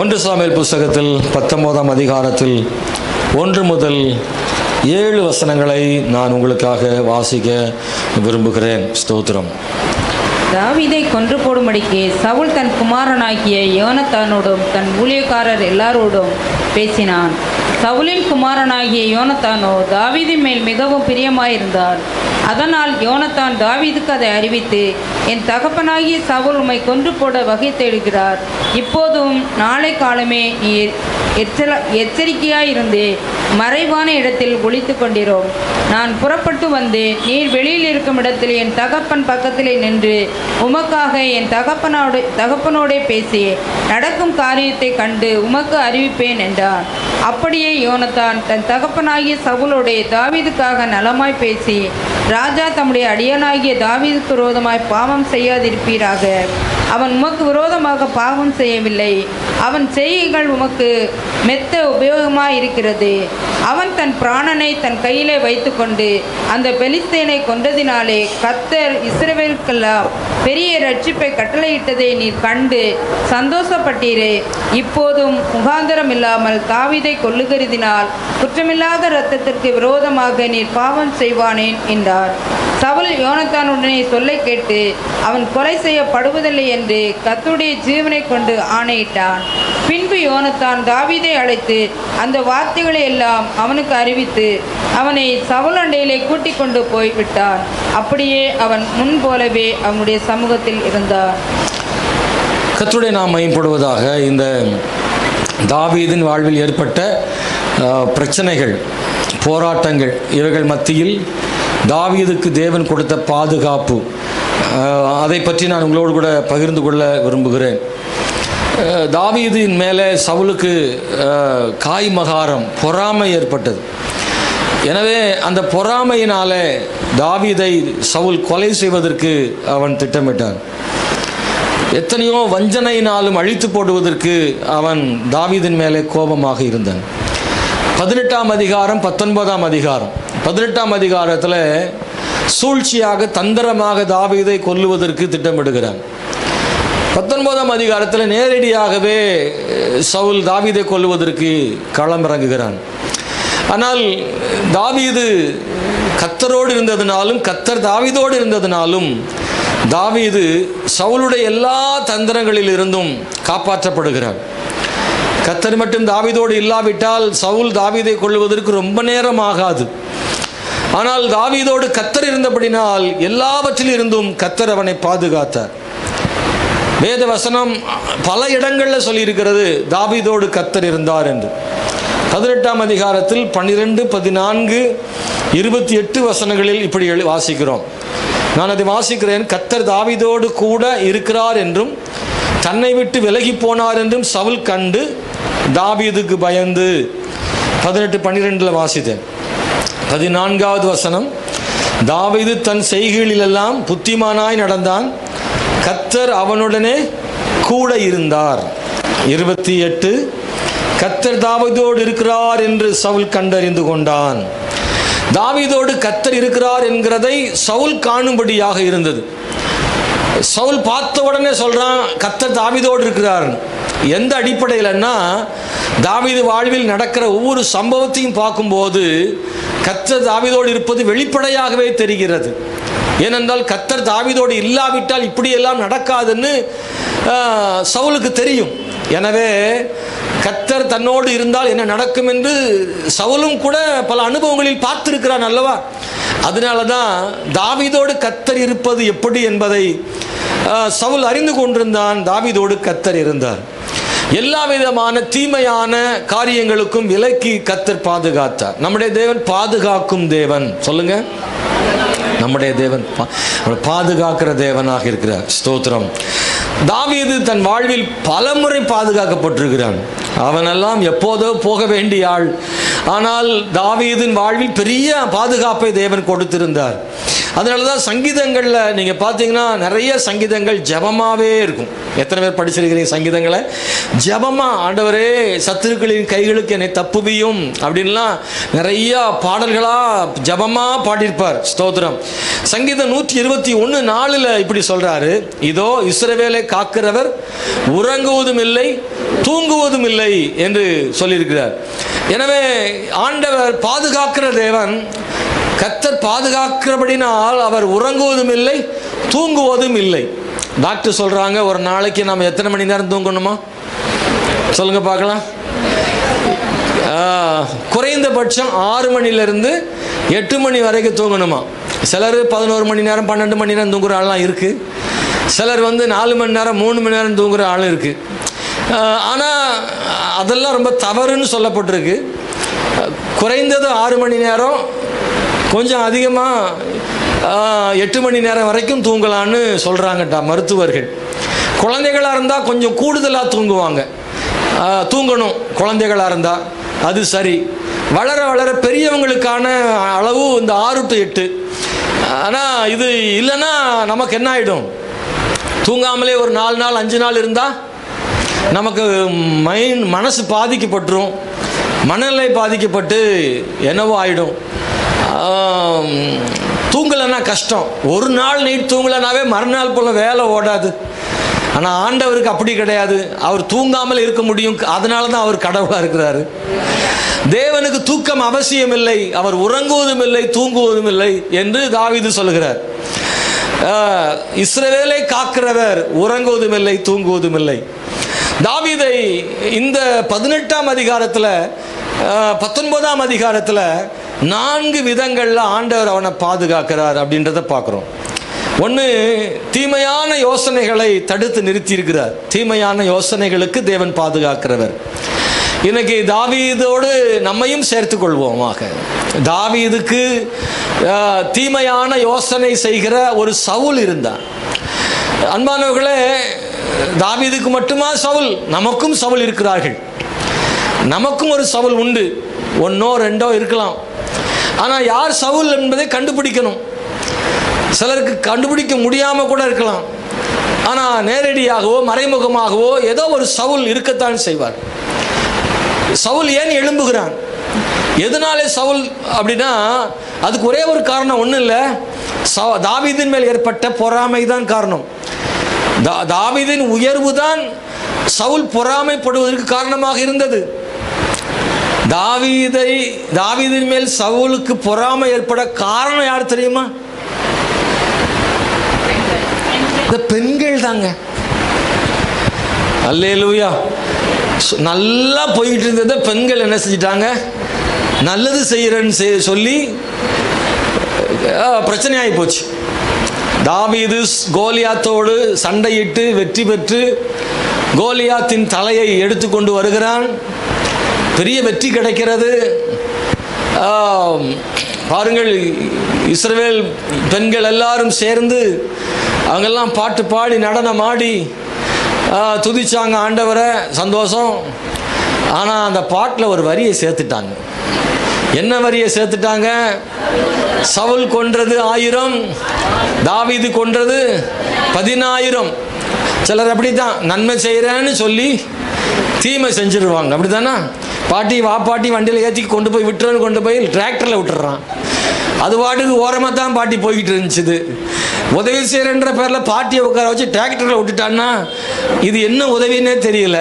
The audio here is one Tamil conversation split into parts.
ஒன்று சாமுவேல் புஸ்தகத்தில் 19ஆம் அதிகாரத்தில் 1 முதல் 7 வசனங்களை நான் உங்களுக்காக வாசிக்க விரும்புகிறேன். ஸ்தோத்திரம். தாவீதை கொன்று போடும்படிக்கு சவுல் தன் குமாரனாகிய யோனத்தானோடும் தன் ஊழியக்காரர் எல்லாரோடும் பேசினான். சவுலின் குமாரனாகிய யோனத்தானோ தாவீதின் மேல் மிகவும் பிரியமாயிருந்தார். அதனால் யோனத்தான் தாவீதுக்கு அதை அறிவித்து, என் தகப்பனாகிய சவுல் உம்மை கொன்று போட வகை தேடுகிறார். இப்போதும் நாளை காலமே நீர் எச்சரிக்கையாயிருந்து மறைவான இடத்தில் ஒளித்து கொண்டிரோம். நான் புறப்பட்டு வந்து நீர் வெளியில் இருக்கும் இடத்தில் என் தகப்பன் பக்கத்திலே நின்று உமக்காக என் தகப்பனோடே பேசி நடக்கும் காரியத்தை கண்டு உமக்கு அறிவிப்பேன் என்றான். அப்படியே யோனத்தான் தன் தகப்பனாகிய சவுலோடே தாவீதுக்காக நலமாய் பேசி, ராஜா தம்முடைய அடியானாகிய தாவீதுக்கு விரோதமாய் பாவம் செய்யாதிருப்பீராக. அவன் உமக்கு விரோதமாக பாவம் செய்யவில்லை. அவன் செய்கைகள் உமக்கு மெத்த உபயோகமாய் இருக்கிறது. அவன் தன் பிராணனை தன் கையிலே வைத்துக்கொண்டு அந்த பெலிஸ்தேனை கொன்றதினாலே கர்த்தர் இஸ்ரவேலுக்கெல்லாம் பெரிய ரட்சிப்பை கட்டளையிட்டதை நீர் கண்டு சந்தோஷப்பட்டீரே. இப்போதும் முகாந்தரம் இல்லாமல் தாவீதை கொல்லுகிறதினால் குற்றமில்லாத இரத்தத்திற்கு விரோதமாக நீர் பாவம் செய்வானேன் என்றார். சவுல் யோனத்தானுடனே சொல்லை கேட்டு அவன் கொலை செய்யப்படுவதில்லை என்று கர்த்தருடைய ஜீவனை கொண்டு ஆணையிட்டான். பின்பு யோனத்தான் தாவீதை அழைத்து அந்த வார்த்தைகளை எல்லாம் அவனுக்கு அறிவித்து அவனை சவுல் அண்டையிலே கூட்டிக் கொண்டு போய் விட்டான். அப்படியே அவன் முன்போலவே அவனுடைய சமூகத்தில் இருந்தார். கர்த்தருடைய நாமம் மகிமைப்படுவதாக. இந்த தாவீதின் வாழ்வில் ஏற்பட்ட பிரச்சனைகள், போராட்டங்கள், இவைகள் மத்தியில் தாவீதுக்கு தேவன் கொடுத்த பாதுகாப்பு, அதை பற்றி நான் உங்களோடு கூட பகிர்ந்து கொள்ள விரும்புகிறேன். தாவீதின் மேலே சவுலுக்கு காய்மகாரம், பொறாமை ஏற்பட்டது. எனவே அந்த பொறாமையினாலே தாவீதை சவுல் கொலை செய்வதற்கு அவன் திட்டமிட்டான். எத்தனையோ வஞ்சனையினாலும் அழித்து போடுவதற்கு அவன் தாவீதின் மேலே கோபமாக இருந்தான். 18ஆம் அதிகாரம் 19ஆம் அதிகாரம் 18ஆம் அதிகாரத்தில் சூழ்ச்சியாக தந்திரமாக தாவீதை கொல்லுவதற்கு திட்டமிடுகிறான். 19ஆம் அதிகாரத்தில் நேரடியாகவே சவுல் தாவீதை கொல்லுவதற்கு களமிறங்குகிறான். ஆனால் தாவீது கர்த்தரோடு இருந்ததினாலும் கர்த்தர் தாவீதோடு இருந்ததினாலும் தாவீது சவுலுடைய எல்லா தந்திரங்களில் இருந்தும் காப்பாற்றப்படுகிறான். கர்த்தர் மட்டும் தாவீதோடு இல்லாவிட்டால் சவுல் தாவீதை கொல்லுவதற்கு ரொம்ப நேரம் ஆகாது. ஆனால் தாவீதோடு கர்த்தர் இருந்தபடினால் எல்லாவற்றில் இருந்தும் கர்த்தர் அவனை பாதுகாத்தார். வேத வசனம் பல இடங்களில் சொல்லியிருக்கிறது தாவீதோடு கர்த்தர் இருந்தார் என்று. 18ஆம் அதிகாரத்தில் 12, 14, 28 வசனங்களில் இப்படி வாசிக்கிறோம். நான் அதை வாசிக்கிறேன். கர்த்தர் தாவீதோடு கூட இருக்கிறார் என்றும் தன்னை விட்டு விலகி போனார் என்றும் சவுல் கண்டு தாவீதுக்கு பயந்து. 18, 12 வாசித்தேன். 14வது வசனம், தாவீது தன் செய்கைகளிலெல்லாம் புத்திமானாய் நடந்தான், கர்த்தர் அவனுடனே கூட இருந்தார். 28, கர்த்தர் தாவீதோடு இருக்கிறார் என்று சவுல் கண்டறிந்து கொண்டான். தாவீதோடு கர்த்தர் இருக்கிறார் என்கிறதை சவுல் காணும்படியாக இருந்தது. சவுல் பார்த்த உடனே சொல்றான், கர்த்தர் தாவீதோடு இருக்கிறார். எந்த அடிப்படையில்னா, தாவீது வாழ்வில் நடக்கிற ஒவ்வொரு சம்பவத்தையும் பார்க்கும்போது கர்த்தர் தாவீதோடு இருப்பது வெளிப்படையாகவே தெரிகிறது. ஏனென்றால் கர்த்தர் தாவீதோடு இல்லாவிட்டால் இப்படியெல்லாம் நடக்காதுன்னு சவுலுக்கு தெரியும். எனவே கர்த்தர் தன்னோடு இருந்தால் என்ன நடக்கும் என்று சவுலும் கூட பல அனுபவங்களில் பார்த்திருக்கிறான் அல்லவா. அதனால தான் தாவீதோடு கர்த்தர் இருப்பது எப்படி என்பதை சவுல் அறிந்து கொண்டிருந்தான். தாவீதோடு கர்த்தர் இருந்தார். எல்லா விதமான தீமையான காரியங்களுக்கும் விலக்கி கர்த்தர் பாதுகாத்தார். நம்முடைய தேவன் பாதுகாக்கும் தேவன். சொல்லுங்க, நம்முடைய தேவன் பாதுகாக்கிற தேவனாக இருக்கிறார். ஸ்தோத்திரம். தாவீது தன் வாழ்வில் பலமுறை பாதுகாக்கப்பட்டிருக்கிறான். அவனெல்லாம் எப்போதோ போக வேண்டிய ஆள். ஆனால் தாவீதின் வாழ்வில் பெரிய பாதுகாப்பை தேவன் கொடுத்திருந்தார். அதனால தான் சங்கீதங்களில் நீங்கள் பார்த்தீங்கன்னா நிறைய சங்கீதங்கள் ஜபமாகவே இருக்கும். எத்தனை பேர் படிச்சிருக்கிறீங்க சங்கீதங்களை? ஜபமாக, ஆண்டவரே சத்துருக்களின் கைகளுக்கு என்னை தப்புவியும் அப்படின்லாம் நிறையா பாடல்களாக ஜபமாக பாடியிருப்பார். ஸ்தோத்திரம். சங்கீதம் 121:4 இப்படி சொல்கிறாரு, இதோ இஸ்ரவேலை காக்கிறவர் உறங்குவதும் இல்லை தூங்குவதும் இல்லை என்று சொல்லியிருக்கிறார். எனவே ஆண்டவர் பாதுகாக்கிற தேவன். கர்த்தர் பாதுகாக்கிறபடினால் அவர் உறங்குவதும் இல்லை தூங்குவதும் இல்லை. டாக்டர் சொல்கிறாங்க, ஒரு நாளைக்கு நம்ம எத்தனை மணி நேரம் தூங்கணுமா சொல்லுங்கள் பார்க்கலாம். குறைந்தபட்சம் 6 மணிலேருந்து 8 மணி வரைக்கும் தூங்கணுமா. சிலர் 11 மணி நேரம் 12 மணி நேரம் தூங்குகிற ஆள்லாம் இருக்குது. சிலர் 4 மணி நேரம் 3 மணி நேரம் தூங்குகிற ஆளும் இருக்குது. ஆனால் அதெல்லாம் ரொம்ப தவறுன்னு சொல்லப்பட்டிருக்கு. குறைந்தது 6 மணி நேரம், கொஞ்சம் அதிகமாக 8 மணி நேரம் வரைக்கும் தூங்கலான்னு சொல்கிறாங்கட்டா மருத்துவர்கள். குழந்தைகளாக இருந்தால் கொஞ்சம் கூடுதலாக தூங்கணும். குழந்தைகளாக இருந்தால் அது சரி. வளர வளர பெரியவங்களுக்கான அளவு இந்த 6 to 8. ஆனால் இது இல்லைன்னா நமக்கு என்ன ஆகிடும், தூங்காமலே ஒரு 4 நாள் 5 நாள் இருந்தால் நமக்கு மனசு பாதிக்கப்பட்டுரும், மனநிலை பாதிக்கப்பட்டு என்னவோ ஆகிடும். தூங்கலைன்னா கஷ்டம். ஒரு நாள் நைட் தூங்கலைனாவே மறுநாள் போல் வேலை ஓடாது. ஆனால் ஆண்டவருக்கு அப்படி கிடையாது. அவர் தூங்காமல் இருக்க முடியும். அதனால தான் அவர் கடவுளாக இருக்கிறாரு. தேவனுக்கு தூக்கம் அவசியம் இல்லை, அவர் உறங்குவதும் இல்லை தூங்குவதும் இல்லை என்று தாவீது சொல்கிறார். இஸ்ரவேலை காக்கிறவர் உறங்குவதும் இல்லை தூங்குவதும் இல்லை. தாவீதை இந்த 18ஆம் அதிகாரத்தில் 19ஆம் அதிகாரத்தில் 4 விதங்களில் ஆண்டவர் அவனை பாதுகாக்கிறார் அப்படின்றத பார்க்குறோம். ஒன்று, தீமையான யோசனைகளை தடுத்து நிறுத்தியிருக்கிறார். தீமையான யோசனைகளுக்கு தேவன் பாதுகாக்கிறவர். இன்னைக்கு தாவீதோடு நம்மையும் சேர்த்து கொள்வோமாக. தாவீதுக்கு தீமையான யோசனை செய்கிற ஒரு சவுல் இருந்தான். அன்பானவர்களே, தாவீதுக்கு மட்டுமா சவுல்? நமக்கும் சவுல் இருக்கிறார்கள். நமக்கும் ஒரு சவுல் உண்டு. 1 or 2 இருக்கலாம். ஆனால் யார் சவுல் என்பதை கண்டுபிடிக்கணும். சிலருக்கு கண்டுபிடிக்க முடியாமல் கூட இருக்கலாம். ஆனால் நேரடியாகவோ மறைமுகமாகவோ ஏதோ ஒரு சவுல் இருக்கத்தான் செய்வார். சவுல் ஏன் எழும்புகிறான்? எதனாலே சவுல் அப்படின்னா அதுக்கு ஒரே ஒரு காரணம். ஒன்றும் இல்லை, தாவீதின் மேல் ஏற்பட்ட பொறாமை தான் காரணம். தாவீதின் உயர்வு தான் சவுல் பொறாமைப்படுவதற்கு காரணமாக இருந்தது. தாவீதின் மேல் சவுலுக்கு பொறாமை ஏற்பட காரணம் யார் தெரியுமா? இந்த பெண்கள் தாங்க. அல்லேலூயா. நல்லா போயிட்டு இருந்ததை பெண்கள் என்ன செஞ்சிட்டாங்க? நல்லது செய்யறேன்னு சொல்லி பிரச்சனையாகி போச்சு. தாவீது கோலியாத்தோடு சண்டையிட்டு வெற்றி பெற்று கோலியாத்தின் தலையை எடுத்துக்கொண்டு வருகிறான். பெரிய வெற்றி கிடைக்கிறது. பாருங்கள், இஸ்ரவேல் பெண்கள் எல்லாரும் சேர்ந்து அவங்கெல்லாம் பாட்டு பாடி நடனம் ஆடி துதிச்சாங்க ஆண்டவரை. சந்தோஷம். ஆனால் அந்த பாட்டில் ஒரு வரியை சேர்த்துட்டாங்க. என்ன வரியை சேர்த்துட்டாங்க? சவுல் கொன்றது 1000, தாவீது கொன்றது 10000. சிலர் அப்படி தான் நன்மை செய்கிறேன்னு சொல்லி தீமை செஞ்சிருவாங்க. அப்படி தானே? பாட்டி வா பாட்டி வண்டியில் ஏற்றி கொண்டு போய் விட்டுறன்னு கொண்டு போய் டிராக்டரில் விட்டுறான். அது பாட்டுக்கு ஓரமாக தான் பாட்டி போய்கிட்டு இருந்துச்சு. உதவி செய்கிறன்ற பேரில் பாட்டியை உட்கார வச்சு டிராக்டரில் விட்டுட்டான்னா இது என்ன உதவின்னே தெரியல.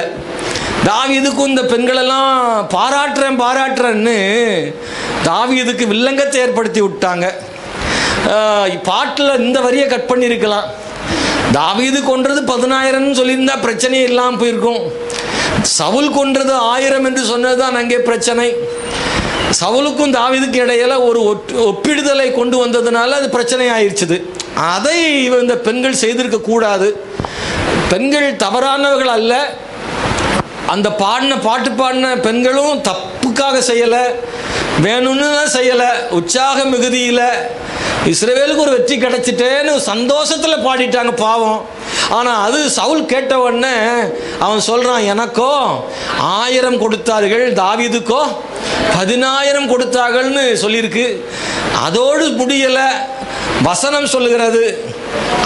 தாவீதுக்கும் இந்த பெண்களெல்லாம் பாராட்டுறேன்னு தாவீதுக்கு வில்லங்கத்தை ஏற்படுத்தி விட்டாங்க. பாட்டில் இந்த வரியை கட் பண்ணியிருக்கலாம். தாவீது கொன்றது 10000 சொல்லியிருந்தா பிரச்சனையே இல்லாமல் போயிருக்கும். சவுல் கொன்றது 1000 என்று சொன்னதுதான் அங்கே பிரச்சனை. சவுலுக்கும் தாவீதுக்கும் இடையில ஒரு ஒப்பிடுதலை கொண்டு வந்ததுனால அது பிரச்சனை ஆயிடுச்சு. அதை இந்த பெண்கள் செய்திருக்க கூடாது. பெண்கள் தவறானவர்கள் அல்ல. அந்த பாட்டு பாடின பெண்களும் தப்புக்காக செய்யலை, வேணும்னு தான் செய்யலை. உற்சாக மிகுதியில் இஸ்ரவேலுக்கு ஒரு வெற்றி கிடைச்சிட்டேன்னு சந்தோஷத்தில் பாடிட்டாங்க பாவம். ஆனால் அது சவுல் கேட்ட உடனே அவன் சொல்கிறான், எனக்கோ 1000 கொடுத்தார்கள், தாவீதுக்கோ 10000 கொடுத்தார்கள்னு சொல்லியிருக்கு. அதோடு முடியலை. வசனம் சொல்லுகிறது,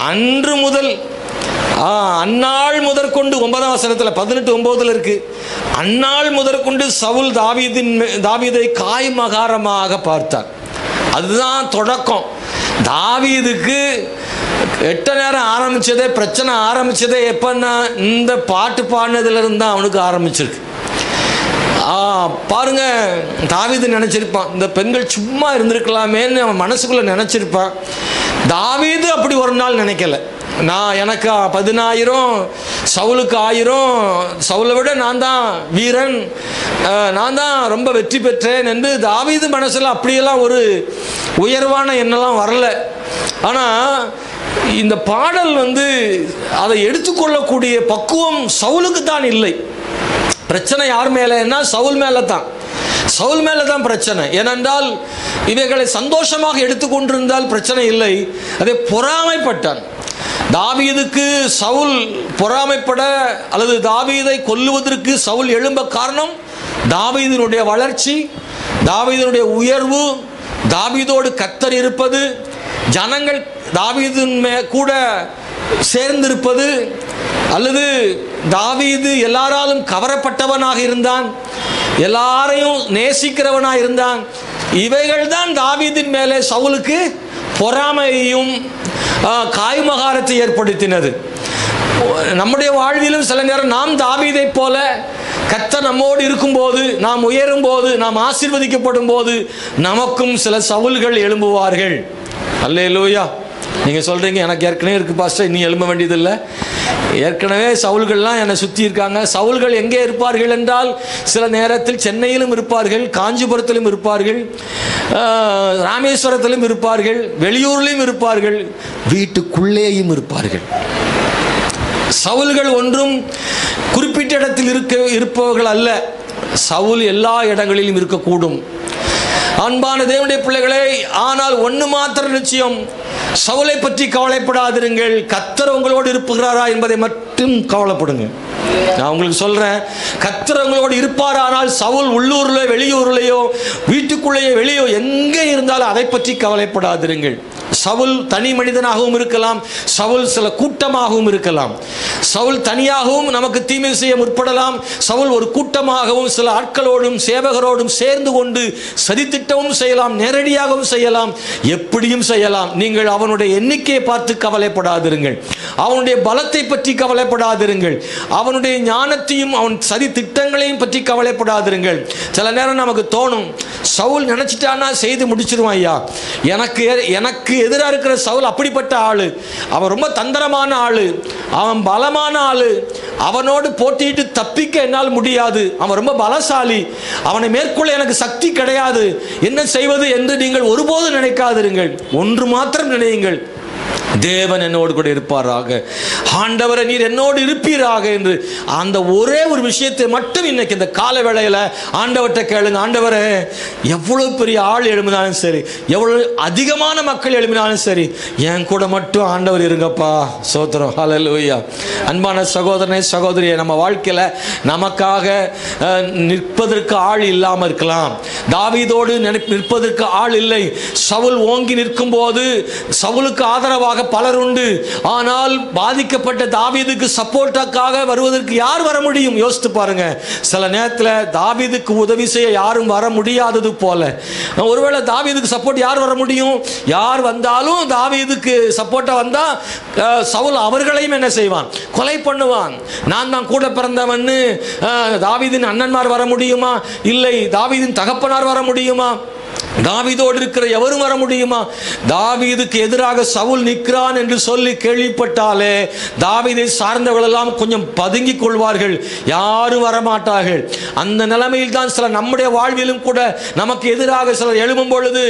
அன்று முதல் அந்நாள் முதற்கொண்டு 9ஆம் வசனத்தில் 18:9 இருக்கு. அந்நாள் முதற்கொண்டு சவுல் தாவீதை காய்மகாரமாக பார்த்தார். அதுதான் தொடக்கம். தாவீதுக்கு 8 நேரம் ஆரம்பிச்சதே, பிரச்சனை ஆரம்பிச்சதே எப்பன்னா இந்த பாட்டு பாடினதுலேருந்து தான் அவனுக்கு ஆரம்பிச்சிருக்கு. பாருங்க, தாவீது நினைச்சிருப்பான் இந்த பெண்கள் சும்மா இருந்திருக்கலாமேன்னு அவன் மனசுக்குள்ள நினைச்சிருப்பான். தாவீது அப்படி ஒரு நாள் நினைக்கல. எனக்கு 10,000 சவுலுக்கு 1000, சவுலை விட நான் தான் வீரன், நான் தான் ரொம்ப வெற்றி பெற்றேன் என்று தாவீது மனசில் அப்படியெல்லாம் ஒரு உயர்வான எண்ணெல்லாம் வரல. ஆனால் இந்த பாடல் அதை எடுத்துக்கொள்ளக்கூடிய பக்குவம் சவுலுக்கு தான் இல்லை. பிரச்சனை யார் மேலேன்னா சவுல் மேலே தான். சவுல் மேலே தான் பிரச்சனை. ஏனென்றால் இவைகளை சந்தோஷமாக எடுத்துக்கொண்டிருந்தால் பிரச்சனை இல்லை, அதை பொறாமைப்பட்டான். தாவீதுக்கு சவுல் பொறாமைப்பட அல்லது தாவீதை கொல்லுவதற்கு சவுல் எழும்ப காரணம் தாவீதினுடைய வளர்ச்சி, தாவீதினுடைய உயர்வு, தாவீதோடு கர்த்தர் இருப்பது, ஜனங்கள் தாவீதின் கூட சேர்ந்திருப்பது, அல்லது தாவீது எல்லாராலும் கவரப்பட்டவனாக இருந்தான், எல்லாரையும் நேசிக்கிறவனாக இருந்தான். இவைகள் தான் தாவீதின் மேலே சவுலுக்கு பொறாமையையும் காய்மகாரத்தை ஏற்படுத்தினது. நம்முடைய வாழ்விலும் சில நேரம் நாம் தாவீதை போல கர்த்தர் நம்மோடு இருக்கும்போது, நாம் உயரும் போது, நாம் ஆசீர்வதிக்கப்படும் போது நமக்கும் சில சவுல்கள் எழும்புவார்கள். அல்லேலூயா. நீங்கள் சொல்கிறீங்க எனக்கு ஏற்கனவே இருக்குது பாஸ்டர், நீ எழும்ப வேண்டியதில்லை. ஏற்கனவே சவுல்கள்லாம் என்னை சுற்றி இருக்காங்க. சவுல்கள் எங்கே இருப்பார்கள் என்றால் சில நேரத்தில் சென்னையிலும் இருப்பார்கள், காஞ்சிபுரத்திலும் இருப்பார்கள், ராமேஸ்வரத்திலும் இருப்பார்கள், வெளியூர்லையும் இருப்பார்கள், வீட்டுக்குள்ளேயும் இருப்பார்கள். சவுல்கள் ஒன்றும் குறிப்பிட்ட இடத்தில் இருப்பவர்கள் அல்ல. சவுல் எல்லா இடங்களிலும் இருக்கக்கூடும். அன்பான தேவனுடைய பிள்ளைகளே, ஆனால் ஒன்று மாத்திரம் நிச்சயம், சவுலை பற்றி கவலைப்படாதிருங்கள், கர்த்தர் உங்களோடு இருப்புகிறாரா என்பதை மட்டும் கவலைப்படுங்க. நான் உங்களுக்கு சொல்றேன், கர்த்தர் உங்களோடு இருப்பார். ஆனால் சவுல் உள்ளூர்ல வெளியூர்லையோ வீட்டுக்குள்ளேயோ வெளியோ எங்கே இருந்தாலும் அதை பற்றி கவலைப்படாதிருங்கள். சவுல் தனி மனிதனாகவும் இருக்கலாம், சவுல் சில கூட்டமாகவும் இருக்கலாம். சவுல் தனியாகவும் நமக்கு தீமை செய்ய முற்படலாம், சவுல் ஒரு கூட்டமாகவும் சில ஆட்களோடும் சேவகரோடும் சேர்ந்து கொண்டு சதித்திட்டமும் செய்யலாம், நேரடியாகவும் செய்யலாம், எப்படியும் செய்யலாம். நீங்கள் அவனுடைய எண்ணிக்கையை பார்த்து கவலைப்படாதிருங்கள், அவனுடைய பலத்தை பற்றி கவலைப்படாதிருங்கள், அவனுடைய ஞானத்தையும் அவன் சதி திட்டங்களையும் பற்றி கவலைப்படாதிருங்கள். சில நேரம் நமக்கு தோணும், சவுல் நினைச்சிட்டானா செய்து முடிச்சிருவான். ஐயா, எனக்கு எதிராக இருக்கிற சவுல் அப்படிப்பட்ட ஆளு, அவன் ரொம்ப தந்திரமான ஆளு, அவன் பலமான ஆளு, அவனோடு போட்டிட்டு தப்பிக்க என்னால் முடியாது, அவன் ரொம்ப பலசாலி, அவனை மேற்கொள்ள எனக்கு சக்தி கிடையாது, என்ன செய்வது என்று நீங்கள் ஒருபோது நினைக்காதிருங்கள். ஒன்று மாத்திரம் நினையுங்கள், தேவன் என்னோடு கூட இருப்பாராக, ஆண்டவரை நீர் என்னோடு இருப்பீராக என்று. அந்த ஒரே ஒரு விஷயத்தை மட்டும் இன்னைக்கு இந்த கால வேளையில் ஆண்டவர்கிட்ட கேளுங்க. ஆண்டவரே, எவ்வளவு பெரிய ஆள் எழுப்பினாலும் சரி, எவ்வளவு அதிகமான மக்கள் எழுப்பினாலும் சரி, என் கூட மட்டும் ஆண்டவர் இருங்கப்பா. சோத்திரம். ஹல்லேலூயா. அன்பான சகோதரனே சகோதரியே, நம்ம வாழ்க்கையில் நமக்காக நிற்பதற்கு ஆள் இல்லாமல் இருக்கலாம். தாவீதோடு நிற்பதற்கு ஆள் இல்லை. சவுல் ஓங்கி நிற்கும் போது சவுலுக்கு ஆதரவாக பலர் உண்டு. ஆனால் பாதிக்கப்பட்ட தாவீதுக்கு சப்போர்ட்டாக வருவதற்கு யார் வர முடியும்? யோசித்து பாருங்க. சில நேரத்தில் தாவீதுக்கு உதவி செய்ய யாரும் வர முடியாதது போல, ஒருவேளை தாவீதுக்கு சப்போர்ட் யார் வர முடியும்? யார் வந்தாலும் தாவீதுக்கு சப்போர்ட்டா வந்தா சவுல் அவர்களையும் என்ன செய்வான்? கொலை பண்ணுவான். நான் தான் கூட பிறந்தவன். தாவீதின் அண்ணன்மார் வர முடியுமா? இல்லை. தாவீதின் தகப்பனார் வர முடியுமா? தாவீதோடு இருக்கிற எவரும் வர முடியுமா? தாவீதுக்கு எதிராக சவுல் நிற்கிறான் என்று சொல்லி கேள்விப்பட்டாலே தாவீதை சார்ந்தவர்கள் எல்லாம் கொஞ்சம் பதுங்கிக் கொள்வார்கள், யாரும் வரமாட்டார்கள். அந்த நிலைமையில் தான் சில நம்முடைய வாழ்விலும் கூட நமக்கு எதிராக சிலர் எழும்பும் பொழுது,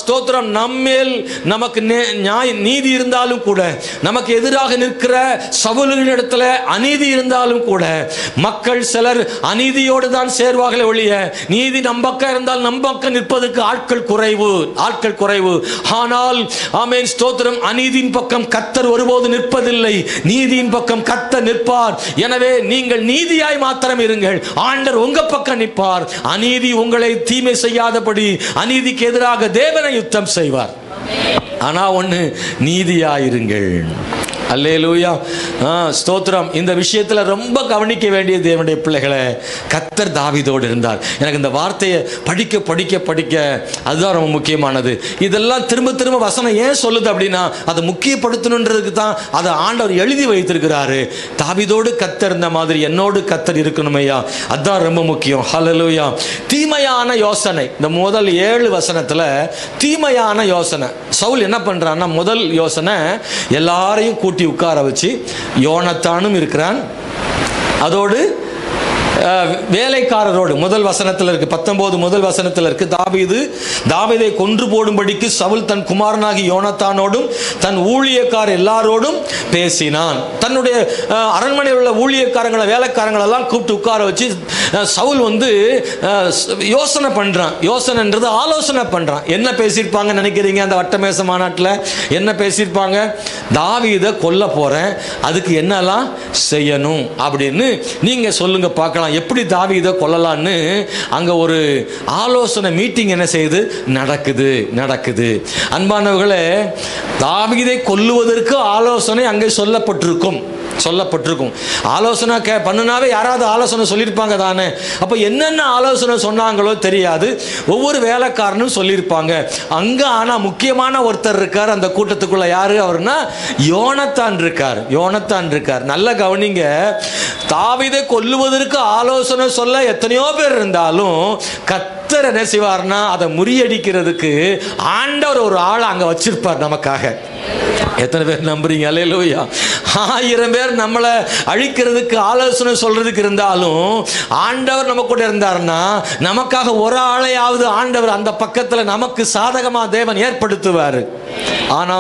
ஸ்தோத்திரம், நம்மேல் நமக்கு நீதி இருந்தாலும் கூட, நமக்கு எதிராக நிற்கிற சவுலின் இடத்துல அநீதி இருந்தாலும் கூட, மக்கள் சிலர் அநீதியோடு தான் சேர்வார்களே ஒழிய, நீதி நம் பக்கம் இருந்தால் நம் பக்கம் நிற்பது கொள்வதற்கு ஆட்கள் குறைவு. ஆனால் ஆமென் ஸ்தோத்திரம், அநீதியின் பக்கம் கர்த்தர் ஒருபோது நிற்பதில்லை, நீதியின் பக்கம் கர்த்தர் நிற்பார். எனவே நீங்கள் நீதியாய் மாத்திரம் இருங்கள், ஆண்டவர் உங்க பக்கம் நிற்பார். அநீதி உங்களை தீமை செய்யாதபடி அநீதிக்கு எதிராக தேவனை யுத்தம் செய்வார். ஆனா ஒண்ணு, நீதியாயிருங்கள். அல்லேலூயா, ஸ்தோத்திரம். இந்த விஷயத்தில் ரொம்ப கவனிக்க வேண்டிய தேவனுடைய பிள்ளைகளை, கர்த்தர் தாவீதோடு இருந்தார். எனக்கு இந்த வார்த்தையை படிக்க படிக்க படிக்க அதுதான் ரொம்ப முக்கியமானது. இதெல்லாம் திரும்ப திரும்ப வசனம் ஏன் சொல்லுது அப்படின்னா, அதை முக்கியப்படுத்தணுன்றதுக்கு தான் அதை ஆண்டவர் எழுதி வைத்திருக்கிறாரு. தாவீதோடு கர்த்தர் இருந்த மாதிரி என்னோடு கர்த்தர் இருக்கணுமையா, அதுதான் ரொம்ப முக்கியம். ஹல்லேலூயா. தீமையான யோசனை, இந்த முதல் 7 வசனத்தில் தீமையான யோசனை. சவுல் என்ன பண்றான்னா, முதல் யோசனை எல்லாரையும் கூட்டி உட்கார வச்சு, யோனத்தானும் இருக்கிறான், அதோடு வேலைக்காரரோடு, முதல் வசனத்தில் இருக்கு, 19 முதல் வசனத்தில் இருக்கு, தாவீதை கொன்று போடும்படிக்கு சவுல் தன் குமாரனாகி யோனத்தானோடும் தன் ஊழியக்கார எல்லாரோடும் பேசினான். தன்னுடைய அரண்மனையில் உள்ள ஊழியக்காரங்களை, வேலைக்காரங்களை எல்லாம் கூப்பிட்டு உட்கார வச்சு சவுல் யோசனை பண்றான். யோசனைன்றது ஆலோசனை பண்றான். என்ன பேசியிருப்பாங்க நினைக்கிறீங்க? அந்த வட்டமேச மாநாட்டில் என்ன பேசியிருப்பாங்க? தாவீதை கொல்ல போறேன், அதுக்கு என்னெல்லாம் செய்யணும் அப்படின்னு நீங்க சொல்லுங்க பார்க்கலாம். எப்படி தாவீதை கொல்லலான்னு அங்க ஒரு ஆலோசனை மீட்டிங் என்ன செய்யுது, நடக்குது. அன்பானவர்களே, தாவீதை கொல்லுவதற்கு ஆலோசனை அங்கே சொல்லப்பட்டிருக்கும். ஆலோசனை பண்ணுனாவே யாராவது ஆலோசனை சொல்லியிருப்பாங்க தானே. அப்ப என்னென்ன ஆலோசனை சொன்னாங்களோ தெரியாது, ஒவ்வொரு வேலைக்காரனும் சொல்லியிருப்பாங்க அங்க. ஆனா முக்கியமான ஒருத்தர் இருக்கார் அந்த கூட்டத்துக்குள்ள. யாரு அவர்னா, யோனத்தான் இருக்கார். நல்ல கவனிங்க, தாவீதை கொல்லுவதற்கு ஆலோசனை சொல்ல எத்தனையோ பேர் இருந்தாலும் கர்த்தர் என்ன செய்வார்னா, அதை முறியடிக்கிறதுக்கு ஆண்டவர் ஒரு ஆள் அங்க வச்சிருப்பார் நமக்காக. எத்தனை பேர் நம்புறீங்க? அல்லேலூயா. 1000 பேர் நம்மளை அழிக்கிறதுக்கு ஆலோசனை சொல்றதுக்கு இருந்தாலும் ஆண்டவர் நம்ம கூட இருந்தார்னா, நமக்காக ஒரு ஆளையாவது ஆண்டவர் அந்த பக்கத்துல நமக்கு சாதகமா தேவன் ஏற்படுத்துவார். ஆனா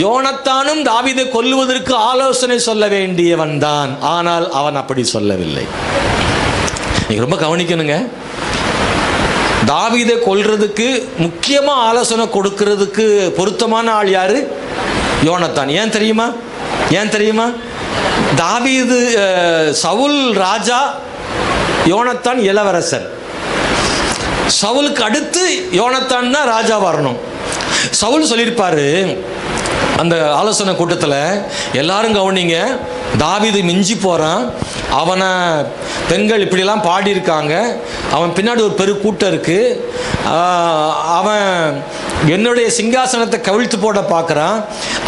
யோனத்தானும் தாவீதை கொல்லுவதற்கு ஆலோசனை சொல்ல வேண்டியவன் தான், ஆனால் அவன் அப்படி சொல்லவில்லை. நீங்க ரொம்ப கவனிக்கணுங்க. தாவீதை கொல்றதுக்கு முக்கியமா ஆலோசனை கொடுக்கிறதுக்கு பொருத்தமான ஆள் யாரு? யோனத்தான். ஏன் தெரியுமா? தாவீது சவுல் ராஜா, யோனத்தான் இளவரசர். சவுலுக்கு அடுத்து யோனத்தான் தான் ராஜா வரணும். சவுல் சொல்லியிருப்பாரு அந்த ஆலோசனை கூட்டத்தில், எல்லாரும் கவனிங்க, தாவீது மிஞ்சி போறான், அவனை பெண்கள் இப்படிலாம் பாடியிருக்காங்க, அவன் பின்னாடி ஒரு பெரு கூட்டம் இருக்கு, அவன் என்னுடைய சிங்காசனத்தை கவிழ்த்து போட பார்க்குறான்,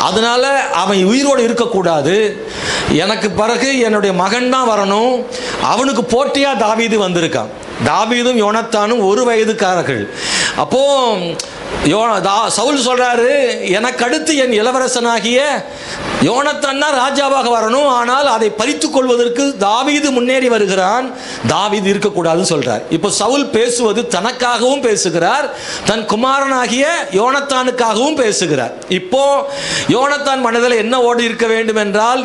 அதனால அவன் உயிரோடு இருக்கக்கூடாது, எனக்கு பிறகு என்னுடைய மகன் தான் வரணும், அவனுக்கு போட்டியாக தாவீது வந்திருக்கான். தாவீதும் யோனத்தானும் ஒரு வயதுக்காரர்கள். அப்போ சவுல் சொல்றாரு, எனக்கு அடுத்து என் இளவரசனாகிய யோனத்தான் தான் ராஜாவாக வரணும், ஆனால் அதை பறித்துக் கொள்வதற்கு தாவீது முன்னேறி வருகிறான், தாவீது இருக்கக்கூடாதுன்னு சொல்றார். இப்போ சவுல் பேசுவது தனக்காகவும் பேசுகிறார், தன் குமாரனாகிய யோனத்தானுக்காகவும் பேசுகிறார். இப்போ யோனத்தான் மனதில் என்ன ஓடி இருக்க வேண்டும் என்றால்,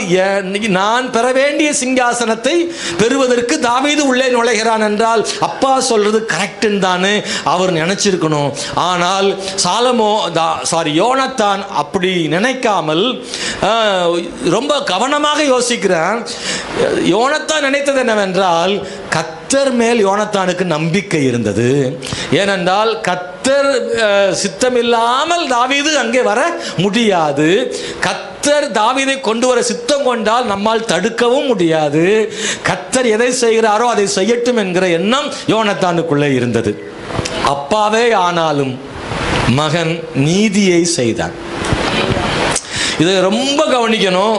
நான் பெற வேண்டிய சிங்காசனத்தை பெறுவதற்கு தாவீது உள்ளே நுழைகிறான் என்றால் அப்பா சொல்றது கரெக்ட் தானே அவர் நினைச்சிருக்கணும். ஆனால் யோனத்தான் அப்படி நினைக்காமல் ரொம்ப கவனமாக யோசிக்கிறான். யோனத்தான் நினைத்தது என்னவென்றால், கர்த்தர் மேல் யோனத்தானுக்கு நம்பிக்கை இருந்தது. ஏனென்றால் கர்த்தர் சித்தமில்லாமல் தாவீது அங்கே வர முடியாது. கர்த்தர் தாவீதை கொண்டு வர சித்தம் கொண்டால் நம்மால் தடுக்கவும் முடியாது. கர்த்தர் எதை செய்கிறாரோ அதை செய்யட்டும் என்கிற எண்ணம் யோனத்தானுக்குள்ளே இருந்தது. அப்பாவே ஆனாலும் மகன் நீதியை செய்தான். இதை ரொம்ப கவனிக்கணும்.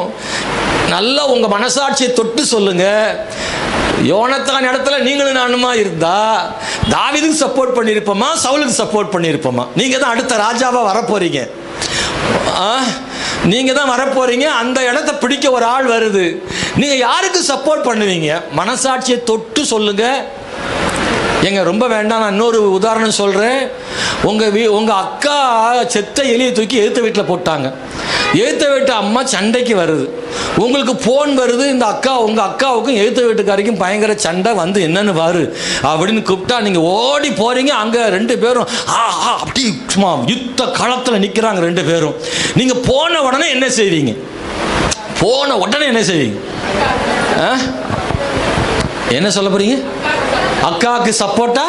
நல்லா உங்க மனசாட்சியை தொட்டு சொல்லுங்க. யோனத்தான் இடத்துல நீங்களும் நானுமா இருந்தா தாவீதுக்கு சப்போர்ட் பண்ணியிருப்போமா, சவுலுக்கு சப்போர்ட் பண்ணியிருப்போமா? நீங்க தான் அடுத்த ராஜாவா வரப்போறீங்க. நீங்க தான் வரப்போறீங்க. அந்த இடத்தை பிடிக்க ஒரு ஆள் வருது. நீங்க யாருக்கு சப்போர்ட் பண்ணுவீங்க? மனசாட்சியை தொட்டு சொல்லுங்க. எங்க ரொம்ப வேண்டாம், நான் இன்னொரு உதாரணம் சொல்றேன். உங்க அக்கா செத்த எலியை தூக்கி எதிர்த்த வீட்டில் போட்டாங்க. எழுத்த வீட்டு அம்மா சண்டைக்கு வருது, உங்களுக்கு ஃபோன் வருது, இந்த அக்கா உங்கள் அக்காவுக்கும் எழுத்த வீட்டுக்காரிக்கும் பயங்கர சண்டை வந்து என்னன்னு பாரு அப்படின்னு கூப்பிட்டா நீங்கள் ஓடி போகிறீங்க. அங்கே 2 பேரும் அப்படி சும்மா யுத்த களத்தில் நிற்கிறாங்க 2 பேரும். நீங்கள் போன உடனே என்ன செய்வீங்க? போன உடனே என்ன செய்வீங்க? என்ன சொல்ல போறீங்க? அக்காவுக்கு சப்போர்ட்டா